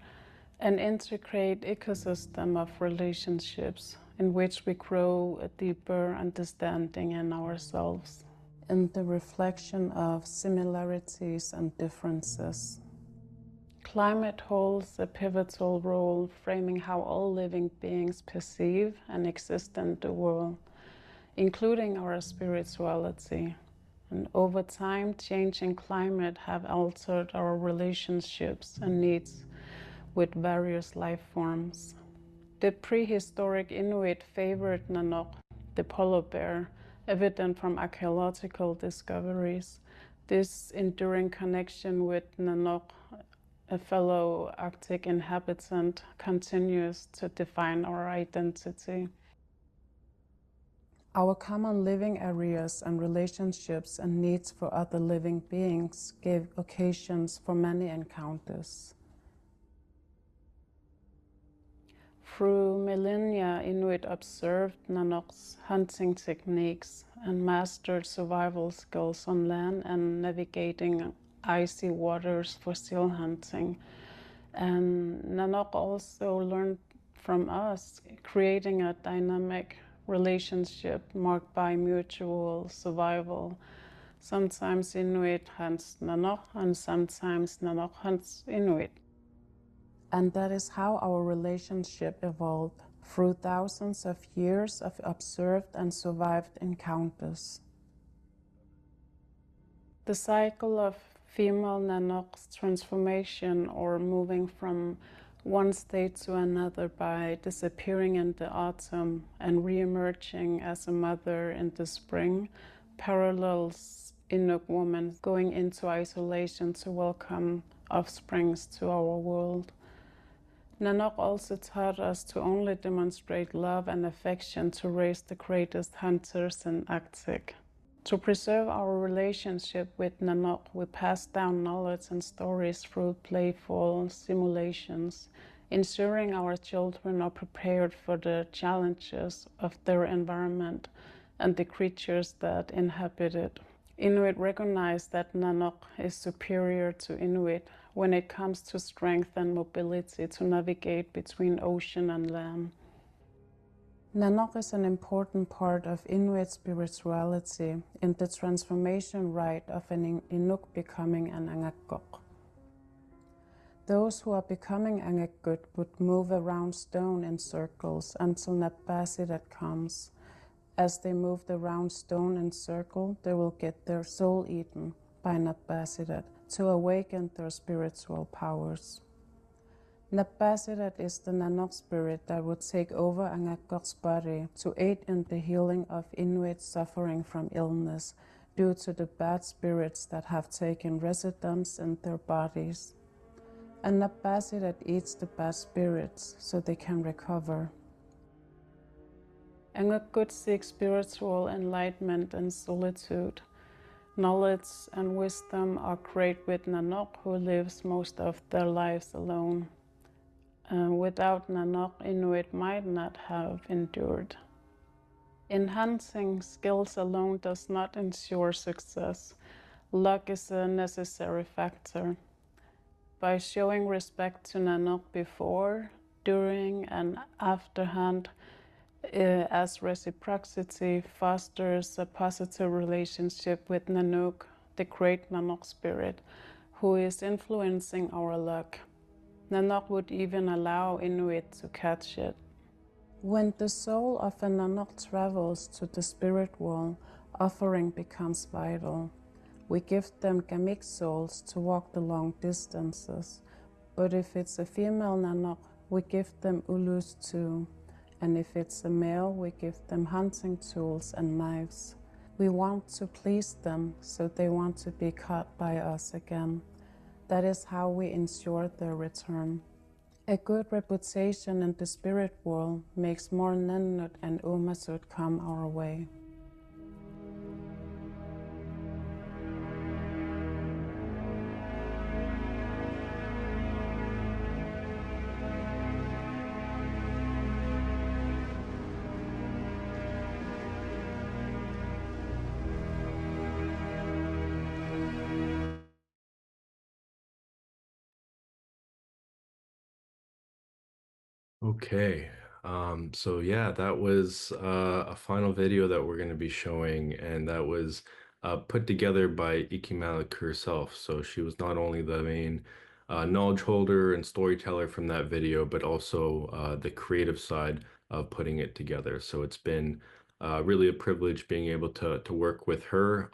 An intricate ecosystem of relationships in which we grow a deeper understanding in ourselves, in the reflection of similarities and differences. Climate holds a pivotal role, framing how all living beings perceive and exist in the world, including our spirituality. And over time, changing climate have altered our relationships and needs with various life forms. The prehistoric Inuit favored Nanuk, the polar bear, evident from archaeological discoveries. This enduring connection with Nanuk, a fellow Arctic inhabitant, continues to define our identity. Our common living areas and relationships and needs for other living beings gave occasions for many encounters. Through millennia, Inuit observed Nanuk's hunting techniques and mastered survival skills on land and navigating icy waters for seal hunting. And Nanuk also learned from us, creating a dynamic relationship marked by mutual survival. Sometimes Inuit hunts Nanuk and sometimes Nanuk hunts Inuit. And that is how our relationship evolved through thousands of years of observed and survived encounters. The cycle of female Nanuk's transformation, or moving from one state to another by disappearing in the autumn and re-emerging as a mother in the spring, parallels Inuk women going into isolation to welcome offsprings to our world. Nanuk also taught us to only demonstrate love and affection to raise the greatest hunters in Arctic. To preserve our relationship with Nanuk, we pass down knowledge and stories through playful simulations, ensuring our children are prepared for the challenges of their environment and the creatures that inhabit it. Inuit recognize that Nanuk is superior to Inuit when it comes to strength and mobility to navigate between ocean and land. Nanuk is an important part of Inuit spirituality in the transformation rite of an Inuk becoming an Angakok. Those who are becoming Angakut would move around stone in circles until Nappasidat comes. As they move the round stone in circle, they will get their soul eaten by Nappasidat to awaken their spiritual powers. Nappasidat is the Nanuk spirit that would take over Angakok's body to aid in the healing of Inuit suffering from illness due to the bad spirits that have taken residence in their bodies. And Nappasidat eats the bad spirits so they can recover. Angakut seek spiritual enlightenment and solitude. Knowledge and wisdom are great with Nanuk, who lives most of their lives alone. Without Nanuk, Inuit might not have endured. In hunting, skills alone does not ensure success. Luck is a necessary factor. By showing respect to Nanuk before, during, and after hunt, as reciprocity fosters a positive relationship with Nanuk, the great Nanuk spirit, who is influencing our luck. Nanuk would even allow Inuit to catch it. When the soul of a Nanuk travels to the spirit world, offering becomes vital. We give them Gamik souls to walk the long distances, but if it's a female Nanuk, we give them Ulus too. And if it's a male, we give them hunting tools and knives. We want to please them, so they want to be caught by us again. That is how we ensure their return. A good reputation in the spirit world makes more Nanuk and Umasut come our way. Okay, so yeah, that was a final video that we're going to be showing, and that was put together by Iqaluit herself. So she was not only the main knowledge holder and storyteller from that video, but also the creative side of putting it together. So it's been really a privilege being able to work with her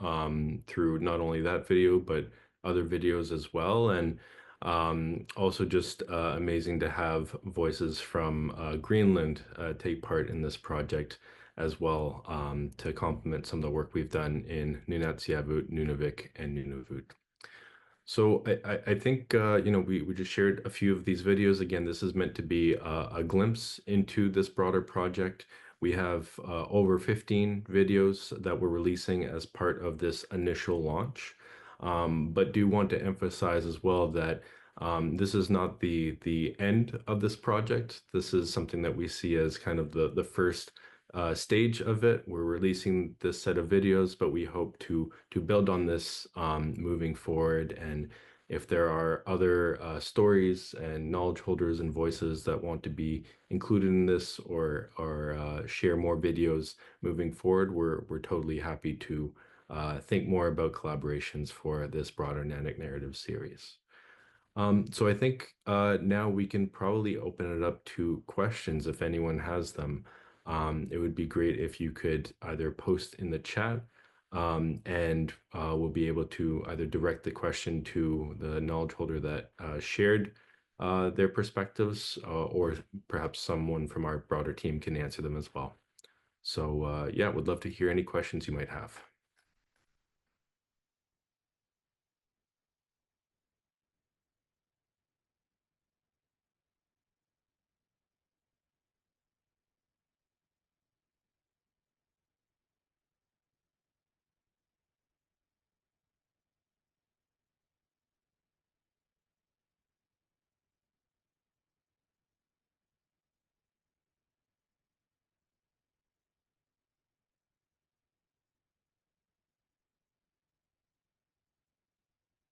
through not only that video, but other videos as well. And also just amazing to have voices from Greenland take part in this project as well, to complement some of the work we've done in Nunatsiavut, Nunavik, and Nunavut. So I think, we just shared a few of these videos. Again, this is meant to be a glimpse into this broader project. We have over 15 videos that we're releasing as part of this initial launch. But do want to emphasize as well that this is not the end of this project. This is something that we see as kind of the first stage of it. We're releasing this set of videos, but we hope to build on this moving forward. And if there are other stories and knowledge holders and voices that want to be included in this or share more videos moving forward, we're totally happy to think more about collaborations for this broader Nanuk Narrative series. So I think now we can probably open it up to questions if anyone has them. It would be great if you could either post in the chat, and we'll be able to either direct the question to the knowledge holder that shared their perspectives, or perhaps someone from our broader team can answer them as well. So yeah, would love to hear any questions you might have.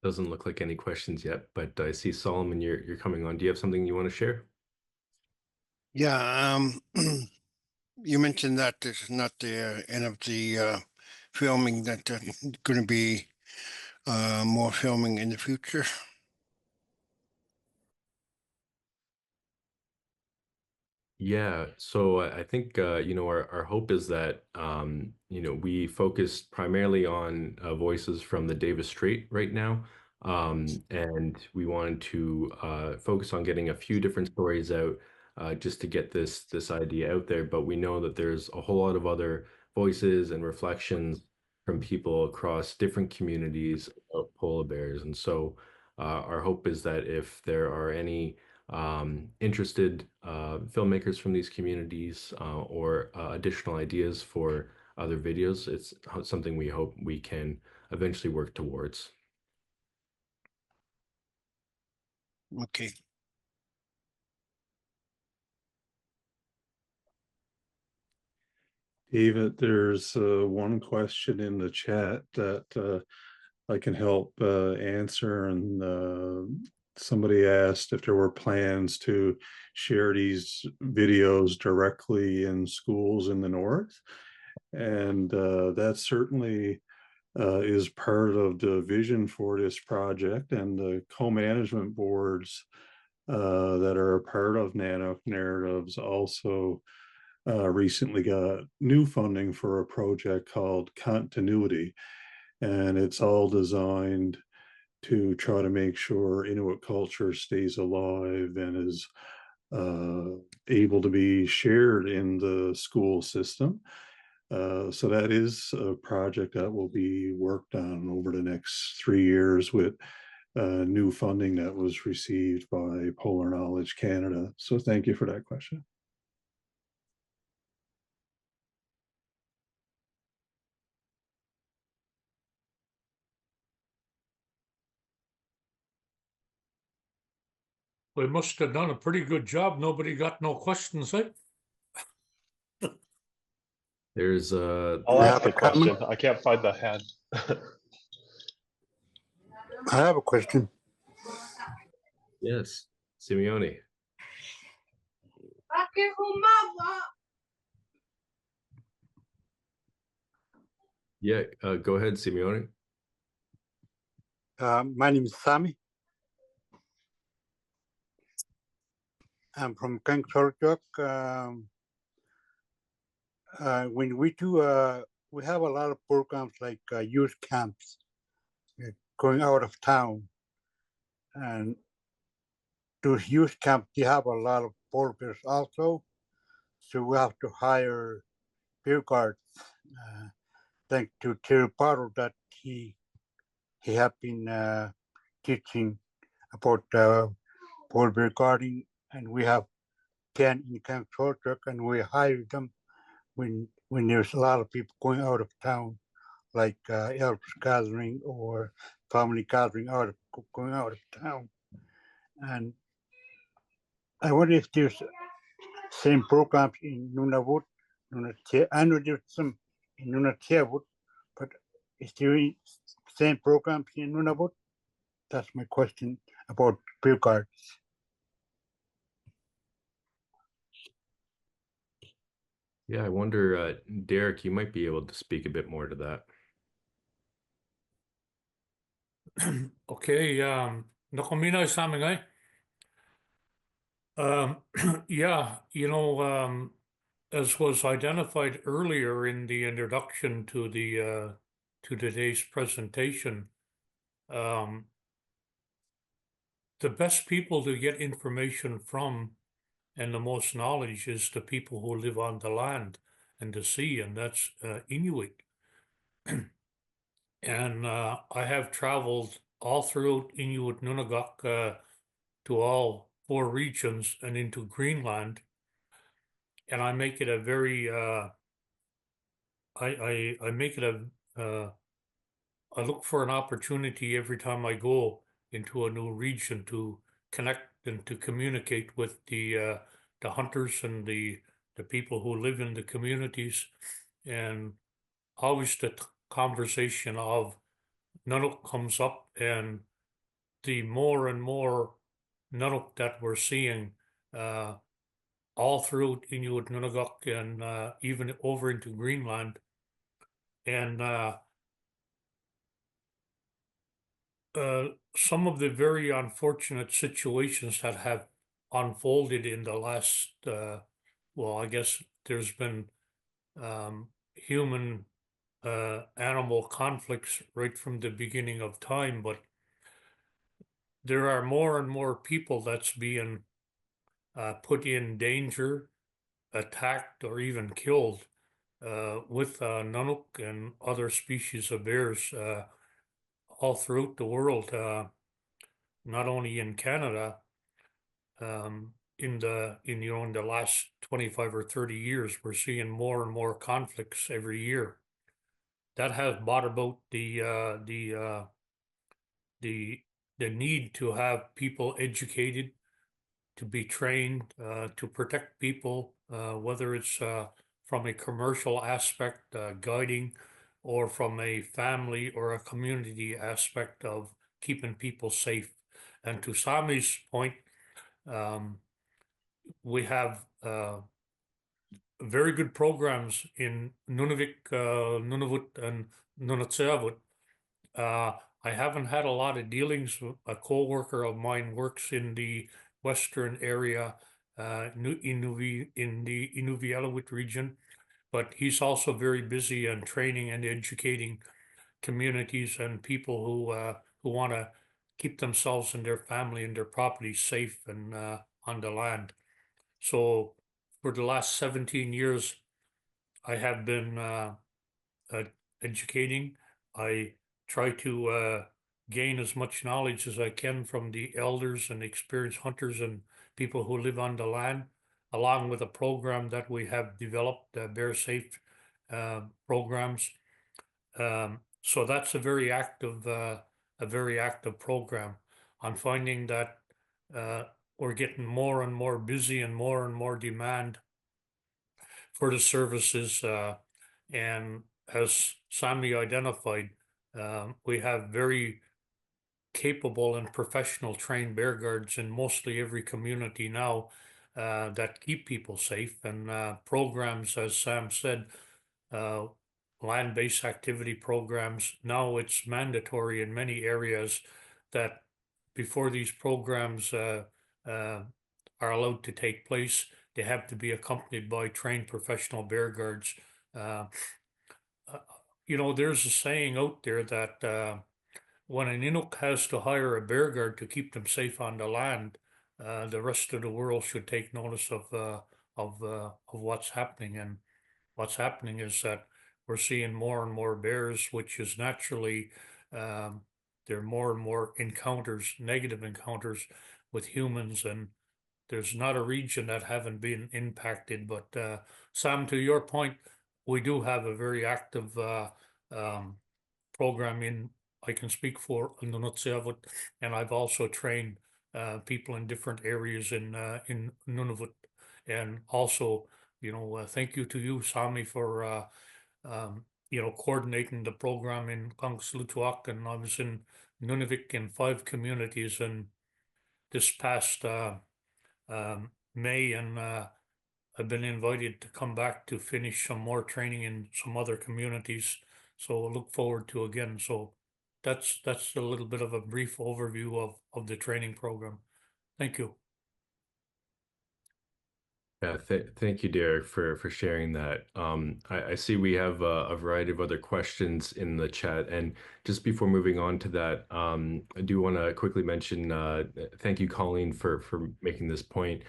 Doesn't look like any questions yet, but I see Solomon, you're coming on. Do you have something you want to share? Yeah, you mentioned that this is not the end of the filming, that there's going to be more filming in the future. Yeah, so I think our hope is that we focus primarily on voices from the Davis Strait right now, and we wanted to focus on getting a few different stories out, just to get this idea out there. But we know that there's a whole lot of other voices and reflections from people across different communities of polar bears, and so our hope is that if there are any interested filmmakers from these communities, or additional ideas for other videos, it's something we hope we can eventually work towards. Okay. David, there's one question in the chat that I can help answer, and somebody asked if there were plans to share these videos directly in schools in the north, and that certainly is part of the vision for this project. And the co-management boards that are a part of Nanuk Narratives also recently got new funding for a project called Continuity, and it's all designed to try to make sure Inuit culture stays alive and is able to be shared in the school system. So that is a project that will be worked on over the next 3 years with new funding that was received by Polar Knowledge Canada. So thank you for that question. We must have done a pretty good job. Nobody got no questions, eh? There's I'll ask a question. I can't find the hand. I have a question. Yes, Simeone. Yeah, go ahead, Simeone. My name is Sami. I'm from Kanksarjuk. When we do, we have a lot of programs like youth camps, going out of town. And those youth camps, they have a lot of polar bears also. So we have to hire bear guards. Thanks to Terry Potter that he have been teaching about polar bear guarding, and we have 10 in Kanksarjuk, and we hire them when there's a lot of people going out of town, like elves gathering or family gathering going out of town. And I wonder if there's same programs in Nunavut, I know there's some in Nunatsiavut, but is there same programs in Nunavut? That's my question about bear guards. Yeah, I wonder, Derek, you might be able to speak a bit more to that. Okay, nakamina saming, yeah, you know, as was identified earlier in the introduction to the to today's presentation, the best people to get information from and the most knowledge is the people who live on the land and the sea, and that's Inuit. And I have traveled all throughout Inuit Nunavik to all 4 regions and into Greenland. And I make it a very, I make it a, I look for an opportunity every time I go into a new region to connect and to communicate with the hunters and the people who live in the communities, and always the conversation of Nanuk comes up, and the more and more Nanuk that we're seeing all throughout Inuit Nunavik and even over into Greenland, and some of the very unfortunate situations that have unfolded in the last, well, I guess there's been human animal conflicts right from the beginning of time, but there are more and more people that's being put in danger, attacked, or even killed with Nanuk and other species of bears all throughout the world, not only in Canada. In the last 25 or 30 years, we're seeing more and more conflicts every year. That has brought about the need to have people educated, to be trained, to protect people, whether it's from a commercial aspect, guiding, or from a family or a community aspect of keeping people safe. And to Sami's point, we have very good programs in Nunavik, Nunavut, and Nunatsiavut. I haven't had a lot of dealings with a co-worker of mine works in the western area, in the Iqaluit region, but he's also very busy and training and educating communities and people who want to keep themselves and their family and their property safe and on the land. So for the last 17 years, I have been educating. I try to gain as much knowledge as I can from the elders and experienced hunters and people who live on the land, along with a program that we have developed, bear safe programs. So that's a very active program. I'm finding that we're getting more and more busy and more demand for the services. And as Sami identified, we have very capable and professional trained bear guards in mostly every community now that keep people safe, and programs, as Sam said, land-based activity programs. Now it's mandatory in many areas that before these programs are allowed to take place, they have to be accompanied by trained professional bear guards. There's a saying out there that when an Inuk has to hire a bear guard to keep them safe on the land, the rest of the world should take notice of what's happening. And what's happening is that we're seeing more and more bears, which is naturally there are more and more encounters, negative encounters with humans, and there's not a region that haven't been impacted. But Sam, to your point, we do have a very active program in. I can speak for Nunatsiavut, and I've also trained people in different areas in Nunavut, and also, thank you to you, Sami, for coordinating the program in Iqaluit, and I was in Nunavik in 5 communities, and this past May, and I've been invited to come back to finish some more training in some other communities. So I look forward to again. So that's a little bit of a brief overview of the training program. Thank you. Yeah, thank you, Derek, for sharing that. I see we have a variety of other questions in the chat, and just before moving on to that, I do want to quickly mention thank you, Colleen, for making this point.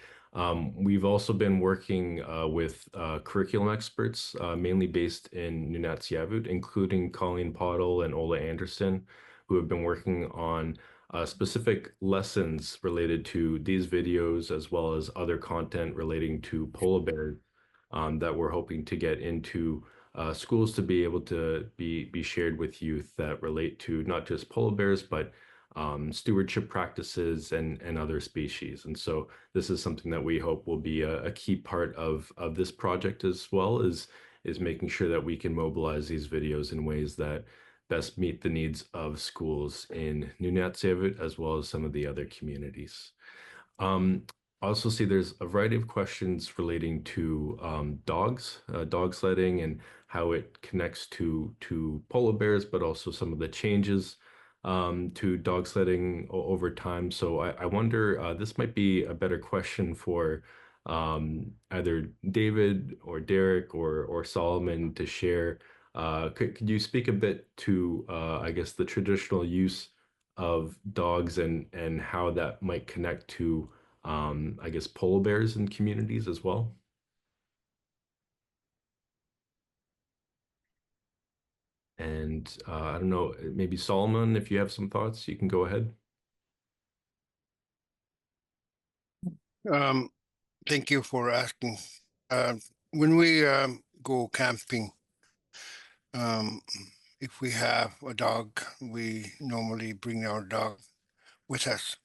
We've also been working with curriculum experts, mainly based in Nunatsiavut, including Colleen Pottle and Ola Anderson, who have been working on specific lessons related to these videos, as well as other content relating to polar bears that we're hoping to get into schools to be able to be shared with youth that relate to not just polar bears, but stewardship practices and other species. And so this is something that we hope will be a key part of this project, as well as making sure that we can mobilize these videos in ways that best meet the needs of schools in Nunatsiavut, as well as some of the other communities. I also see there's a variety of questions relating to dogs, dog sledding, and how it connects to polar bears, but also some of the changes to dog sledding over time. So I wonder, this might be a better question for either David or Derek or Solomon to share. Could you speak a bit to, I guess, the traditional use of dogs and how that might connect to, I guess, polar bears in communities as well? And I don't know, maybe Solomon, if you have some thoughts, you can go ahead. Thank you for asking. When we go camping, if we have a dog, we normally bring our dog with us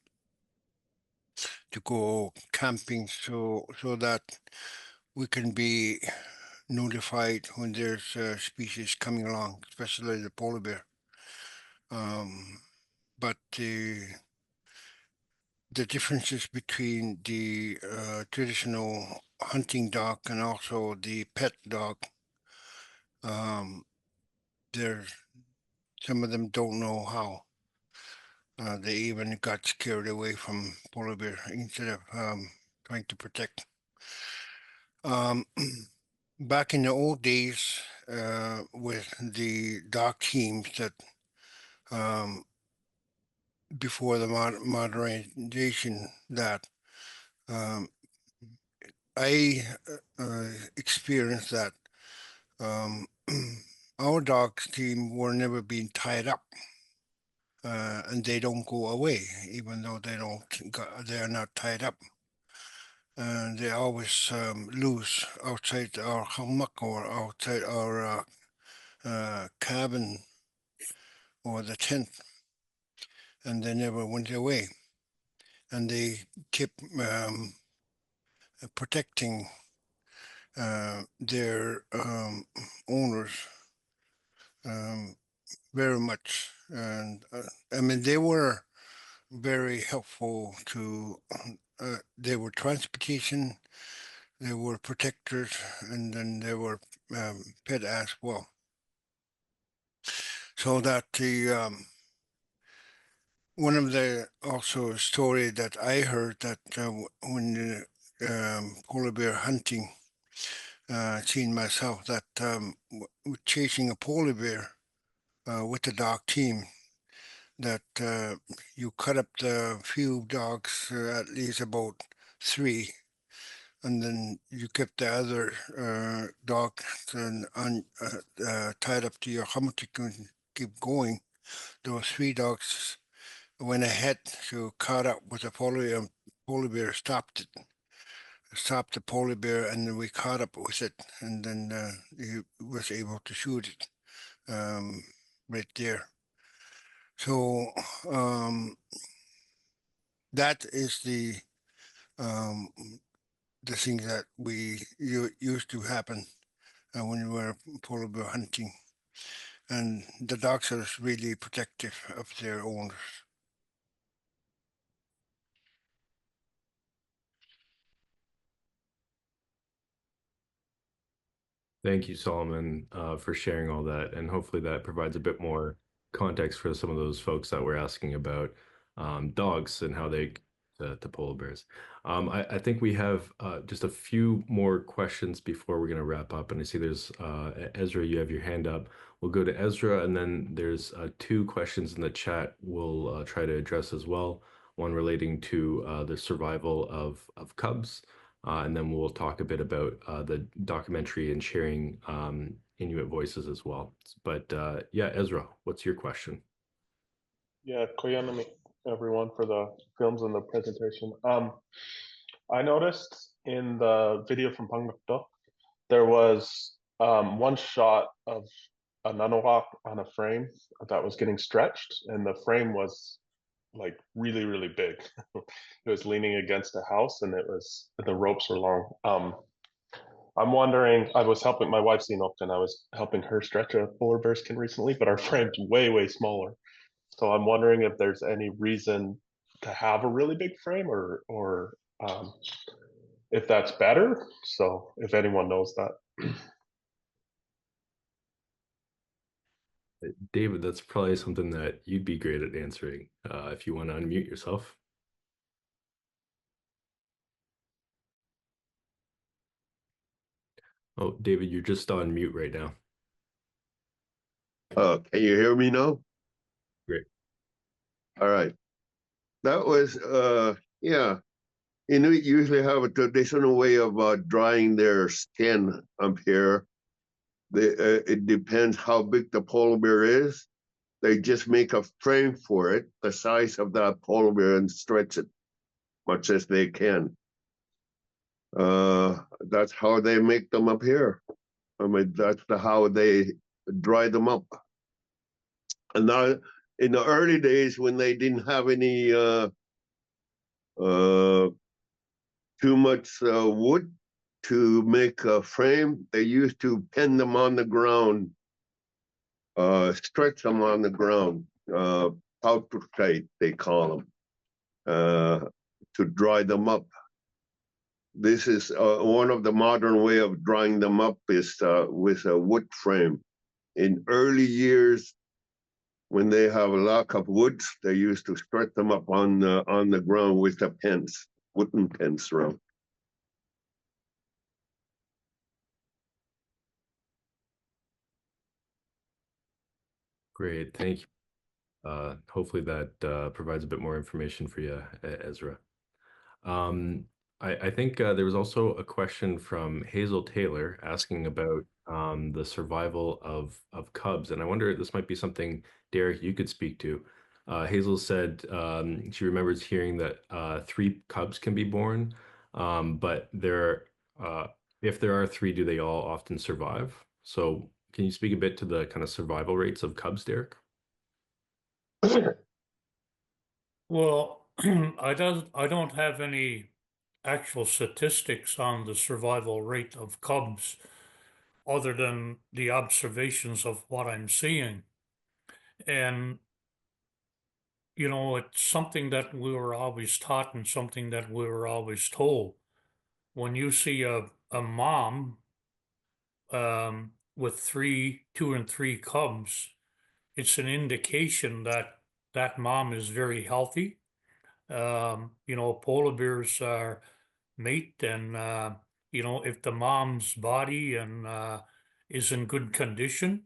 to go camping, so that we can be notified when there's a species coming along, especially the polar bear. But the differences between the traditional hunting dog and also the pet dog, there's some of them don't know how. They even got scared away from polar bear instead of trying to protect. Back in the old days, with the dog teams that before the modernization, that I experienced that our dog team were never being tied up. and they don't go away, even though they are not tied up. And they always loose outside our hummock or outside our cabin or the tent, and they never went away. And they kept protecting their owners very much. And I mean, they were very helpful to, they were transportation, they were protectors, and then they were pet as well. So that the, one of the also story that I heard that when polar bear hunting, seen myself that chasing a polar bear with the dog team, that you cut up the few dogs, at least about 3, and then you kept the other dogs tied up to your hummock and keep going. Those 3 dogs went ahead to caught up with the polar bear, stopped the polar bear, and then we caught up with it, and then he was able to shoot it right there. So that is the thing that used to happen when we were polar bear hunting, and the dogs are really protective of their owners. Thank you, Solomon, for sharing all that. And hopefully that provides a bit more context for some of those folks that were asking about dogs and how they to polar bears. I think we have just a few more questions before we're going to wrap up. And I see there's Ezra, you have your hand up. We'll go to Ezra, and then there's 2 questions in the chat we'll try to address as well. One relating to the survival of cubs. And then we'll talk a bit about the documentary and sharing Inuit voices as well. But yeah, Ezra, what's your question? Yeah, koyanami everyone for the films and the presentation. I noticed in the video from Pangnirtung, there was one shot of a Nanuk on a frame that was getting stretched, and the frame was like really, really big. It was leaning against a house, and the ropes were long. I'm wondering, I was helping my wife's Inuk, and I was helping her stretch a polar bear skin recently, but our frame's way, way smaller. So I'm wondering if there's any reason to have a really big frame, or if that's better. So if anyone knows that. David, that's probably something that you'd be great at answering if you want to unmute yourself. Oh, David, you're just on mute right now. Can you hear me now? Great. All right. That was, yeah. Inuit usually have a traditional way of drying their skin up here. It depends how big the polar bear is. They just make a frame for it, the size of that polar bear, and stretch it much as they can. That's how they make them up here. I mean, that's how they dry them up. And now, in the early days when they didn't have any too much wood to make a frame, they used to pin them on the ground, stretch them on the ground, powder tight, they call them, to dry them up. This is one of the modern way of drying them up is with a wood frame. In early years, when they have a lack of wood, they used to stretch them up on the ground with the pins, wooden pins around. Great, thank you. Hopefully that provides a bit more information for you, Ezra. I think there was also a question from Hazel Taylor asking about the survival of cubs, and I wonder if this might be something, Derek, you could speak to. Hazel said she remembers hearing that 3 cubs can be born, but if there are 3, do they all often survive? So can you speak a bit to the kind of survival rates of cubs, Derek? Well, I don't have any actual statistics on the survival rate of cubs other than the observations of what I'm seeing. And it's something that we were always taught and something that we were always told. When you see a mom with 2 and 3 cubs, it's an indication that that mom is very healthy. Polar bears are mate, and if the mom's body and is in good condition,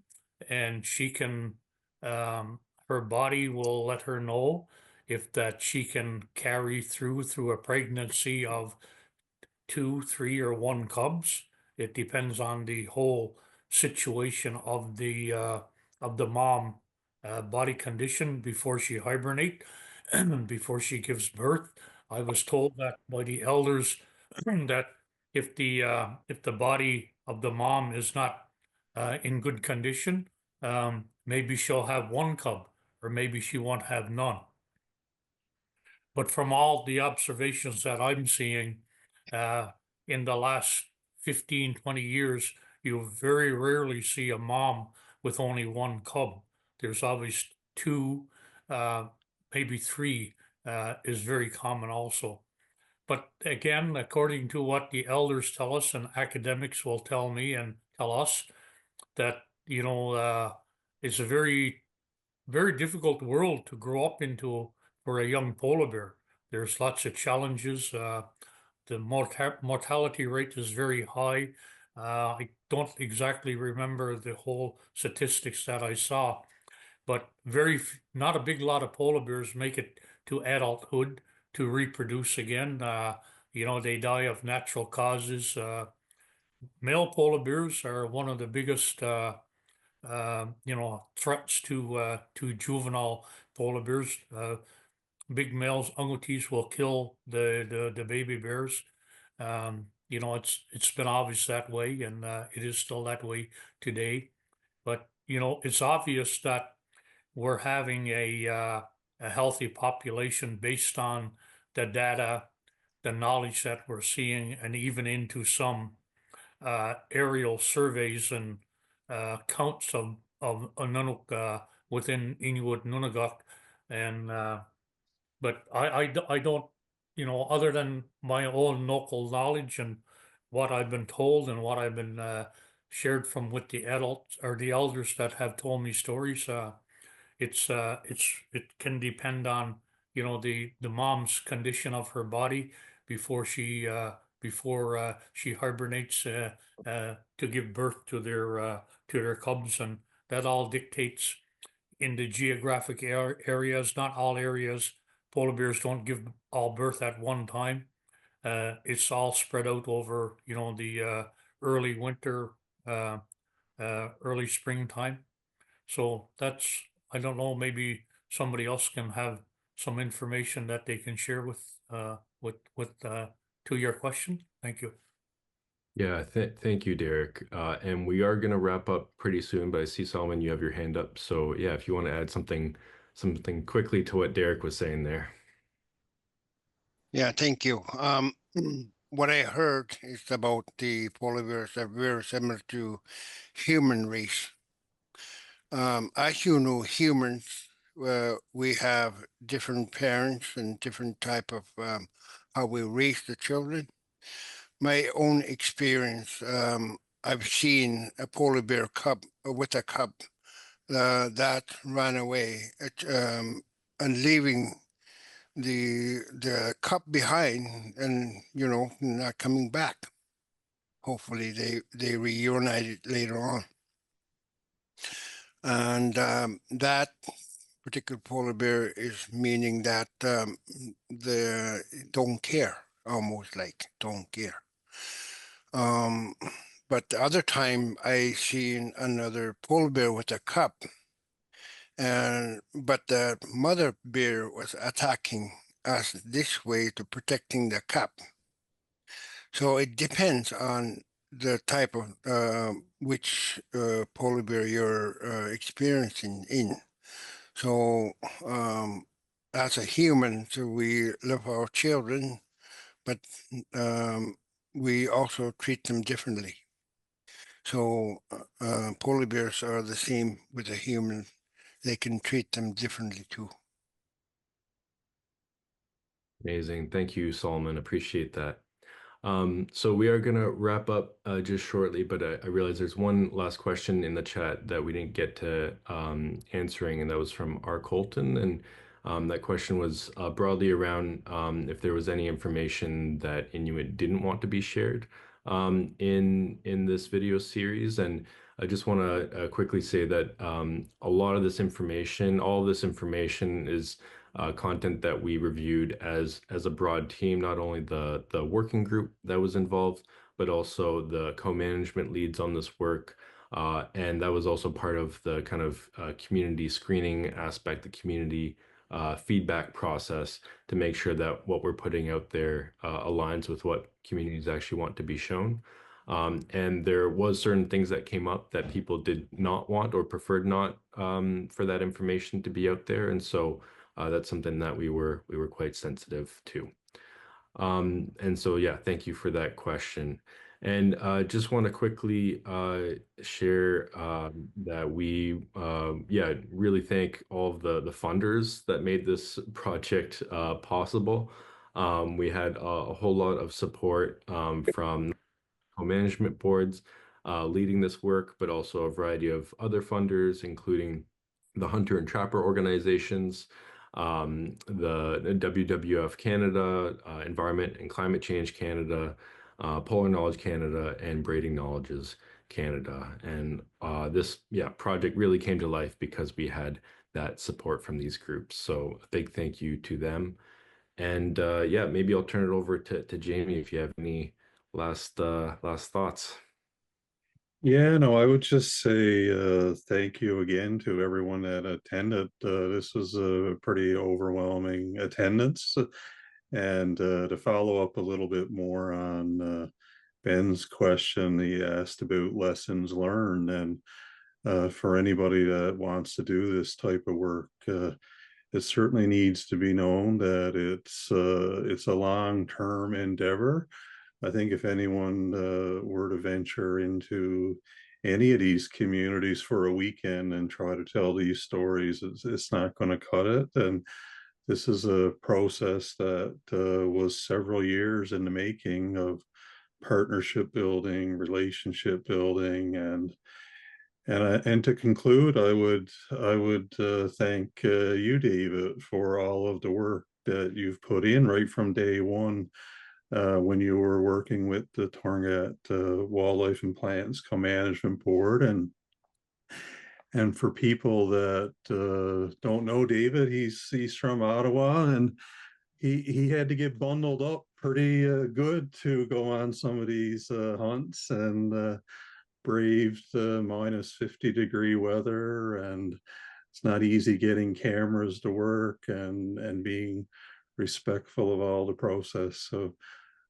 and she can, her body will let her know if that she can carry through a pregnancy of 2, 3, or 1 cubs. It depends on the whole situation of the mom body condition before she hibernate and before she gives birth. I was told that by the elders that if the body of the mom is not in good condition, maybe she'll have 1 cub, or maybe she won't have none. But from all the observations that I'm seeing in the last 15, 20 years, you very rarely see a mom with only 1 cub. There's always 2, maybe 3 is very common also. But again, according to what the elders tell us and academics will tell me and tell us, that it's a very, very difficult world to grow up into for a young polar bear. There's lots of challenges. The mortality rate is very high. I don't exactly remember the whole statistics that I saw, but not a big lot of polar bears make it to adulthood to reproduce again. They die of natural causes. Male polar bears are one of the biggest threats to juvenile polar bears. Big males, agoutis, will kill the baby bears. It's been obvious that way, and it is still that way today. But it's obvious that we're having a healthy population based on the data, the knowledge that we're seeing, and even into some aerial surveys and counts of Nanuk within Inuit Nunavik. And but I don't, other than my own local knowledge and what I've been told and what I've been shared from with the adults or the elders that have told me stories, it can depend on the mom's condition of her body before she hibernates to give birth to their cubs, and that all dictates in the geographic areas. Not all areas, polar bears don't give all birth at one time. It's all spread out over the early winter, early springtime. So I don't know, maybe somebody else can have some information that they can share with to your question. Thank you. Yeah, thank you, Derek. And we are going to wrap up pretty soon, but I see, Solomon, you have your hand up. So yeah, if you want to add something quickly to what Derek was saying there. Yeah, thank you. What I heard is about the polar bears are very similar to human race. As you know, humans, we have different parents and different type of how we raise the children. My own experience, I've seen a polar bear cub with a cub that ran away and leaving the cub behind, and not coming back. Hopefully they reunited later on. And that particular polar bear is meaning that they don't care, almost like don't care. But the other time I seen another polar bear with a cub, But the mother bear was attacking us this way to protecting the cub. So it depends on the type of which polar bear you're experiencing in. So as a human, so we love our children, but we also treat them differently. So polar bears are the same with a human. They can treat them differently too. Amazing. Thank you, Solomon. Appreciate that. So we are going to wrap up just shortly, but I realize there's one last question in the chat that we didn't get to answering, and that was from R. Colton. And that question was broadly around if there was any information that Inuit didn't want to be shared in this video series. And I just want to quickly say that a lot of this information, all this information is content that we reviewed as a broad team, not only the working group that was involved, but also the co-management leads on this work. And that was also part of the kind of community screening aspect, the community feedback process to make sure that what we're putting out there aligns with what communities actually want to be shown. And there was certain things that came up that people did not want or preferred not for that information to be out there. And so that's something that we were quite sensitive to. And so, yeah, thank you for that question. And just want to quickly share that we, really thank all of the funders that made this project possible. We had a whole lot of support from co-management boards leading this work, but also a variety of other funders, including the hunter and trapper organizations, the WWF Canada, Environment and Climate Change Canada, Polar Knowledge Canada, and Braiding Knowledges Canada. And this project really came to life because we had that support from these groups. So a big thank you to them. And maybe I'll turn it over to Jamie if you have any last thoughts. Yeah, no, I would just say thank you again to everyone that attended. This was a pretty overwhelming attendance. And to follow up a little bit more on Ben's question, he asked about lessons learned. And for anybody that wants to do this type of work, it certainly needs to be known that it's a long-term endeavor. I think if anyone were to venture into any of these communities for a weekend and try to tell these stories, it's not going to cut it. And this is a process that was several years in the making of partnership building, relationship building, and to conclude, I would thank you, David, for all of the work that you've put in right from day one. When you were working with the Torngat Wildlife and Plants Co-Management Board. And for people that don't know David, he's from Ottawa, and he had to get bundled up pretty good to go on some of these hunts, and braved minus 50-degree weather, and it's not easy getting cameras to work and being respectful of all the process. So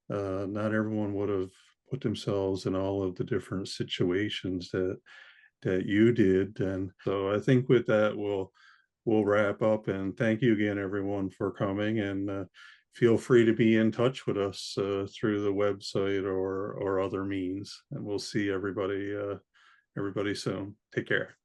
not everyone would have put themselves in all of the different situations that you did. And so I think with that, we'll wrap up, and thank you again, everyone, for coming, and feel free to be in touch with us through the website or other means, and we'll see everybody soon. Take care.